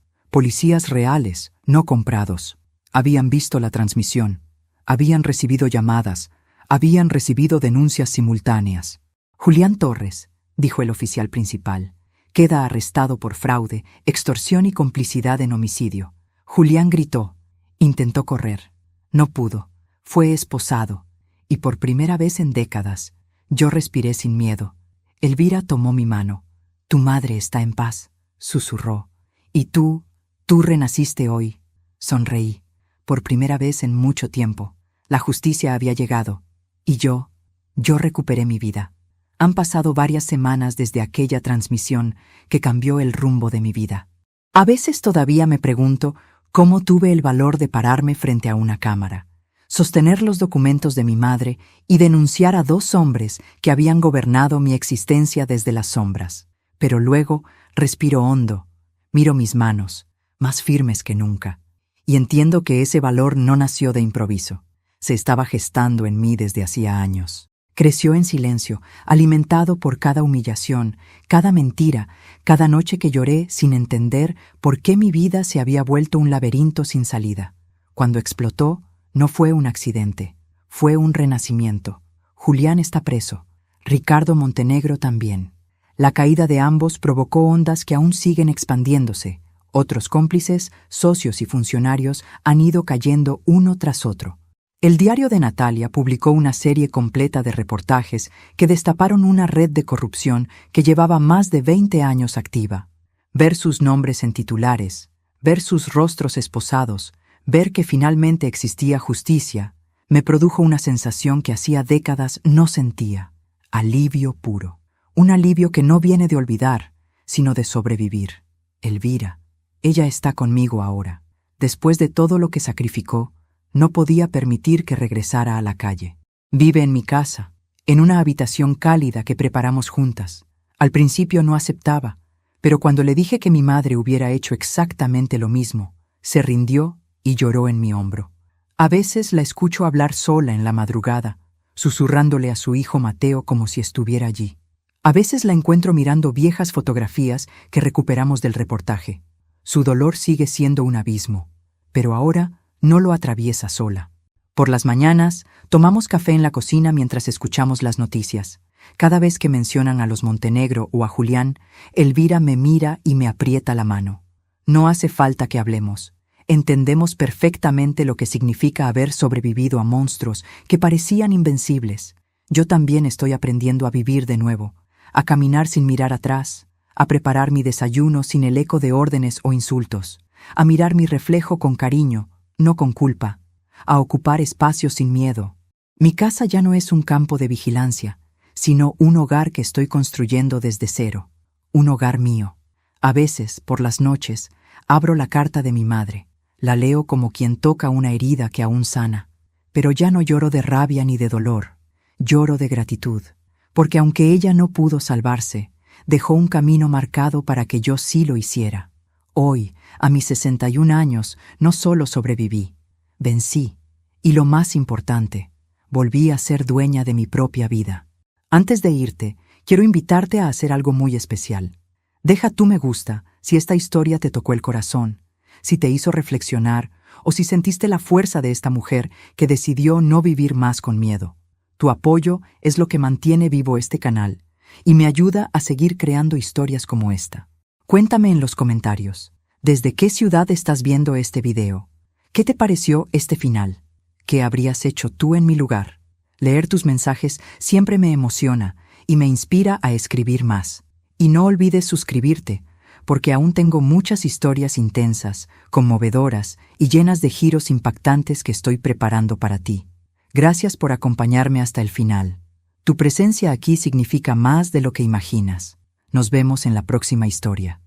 reales, no comprados. Habían visto la transmisión, habían recibido llamadas, habían recibido denuncias simultáneas. Julián Torres, dijo el oficial principal, queda arrestado por fraude, extorsión y complicidad en homicidio. Julián gritó, intentó correr, no pudo, fue esposado, y por primera vez en décadas, yo respiré sin miedo. Elvira tomó mi mano. Tu madre está en paz, susurró. Y tú renaciste hoy. Sonreí. Por primera vez en mucho tiempo. La justicia había llegado. Y yo recuperé mi vida. Han pasado varias semanas desde aquella transmisión que cambió el rumbo de mi vida. A veces todavía me pregunto cómo tuve el valor de pararme frente a una cámara, sostener los documentos de mi madre y denunciar a 2 hombres que habían gobernado mi existencia desde las sombras. Pero luego respiro hondo, miro mis manos, más firmes que nunca, y entiendo que ese valor no nació de improviso. Se estaba gestando en mí desde hacía años. Creció en silencio, alimentado por cada humillación, cada mentira, cada noche que lloré sin entender por qué mi vida se había vuelto un laberinto sin salida. Cuando explotó, no fue un accidente, fue un renacimiento. Julián está preso, Ricardo Montenegro también. La caída de ambos provocó ondas que aún siguen expandiéndose. Otros cómplices, socios y funcionarios han ido cayendo uno tras otro. El diario de Natalia publicó una serie completa de reportajes que destaparon una red de corrupción que llevaba más de 20 años activa. Ver sus nombres en titulares, ver sus rostros esposados, ver que finalmente existía justicia, me produjo una sensación que hacía décadas no sentía. Alivio puro. Un alivio que no viene de olvidar, sino de sobrevivir. Elvira, ella está conmigo ahora. Después de todo lo que sacrificó, no podía permitir que regresara a la calle. Vive en mi casa, en una habitación cálida que preparamos juntas. Al principio no aceptaba, pero cuando le dije que mi madre hubiera hecho exactamente lo mismo, se rindió y lloró en mi hombro. A veces la escucho hablar sola en la madrugada, susurrándole a su hijo Mateo como si estuviera allí. A veces la encuentro mirando viejas fotografías que recuperamos del reportaje. Su dolor sigue siendo un abismo, pero ahora no lo atraviesa sola. Por las mañanas, tomamos café en la cocina mientras escuchamos las noticias. Cada vez que mencionan a los Montenegro o a Julián, Elvira me mira y me aprieta la mano. No hace falta que hablemos. Entendemos perfectamente lo que significa haber sobrevivido a monstruos que parecían invencibles. Yo también estoy aprendiendo a vivir de nuevo, a caminar sin mirar atrás, a preparar mi desayuno sin el eco de órdenes o insultos, a mirar mi reflejo con cariño, no con culpa, a ocupar espacios sin miedo. Mi casa ya no es un campo de vigilancia, sino un hogar que estoy construyendo desde cero, un hogar mío. A veces, por las noches, abro la carta de mi madre, la leo como quien toca una herida que aún sana, pero ya no lloro de rabia ni de dolor, lloro de gratitud, porque aunque ella no pudo salvarse, dejó un camino marcado para que yo sí lo hiciera. Hoy, a mis 61 años, no solo sobreviví, vencí, y lo más importante, volví a ser dueña de mi propia vida. Antes de irte, quiero invitarte a hacer algo muy especial. Deja tu me gusta si esta historia te tocó el corazón, si te hizo reflexionar o si sentiste la fuerza de esta mujer que decidió no vivir más con miedo. Tu apoyo es lo que mantiene vivo este canal y me ayuda a seguir creando historias como esta. Cuéntame en los comentarios, ¿desde qué ciudad estás viendo este video? ¿Qué te pareció este final? ¿Qué habrías hecho tú en mi lugar? Leer tus mensajes siempre me emociona y me inspira a escribir más. Y no olvides suscribirte, porque aún tengo muchas historias intensas, conmovedoras y llenas de giros impactantes que estoy preparando para ti. Gracias por acompañarme hasta el final. Tu presencia aquí significa más de lo que imaginas. Nos vemos en la próxima historia.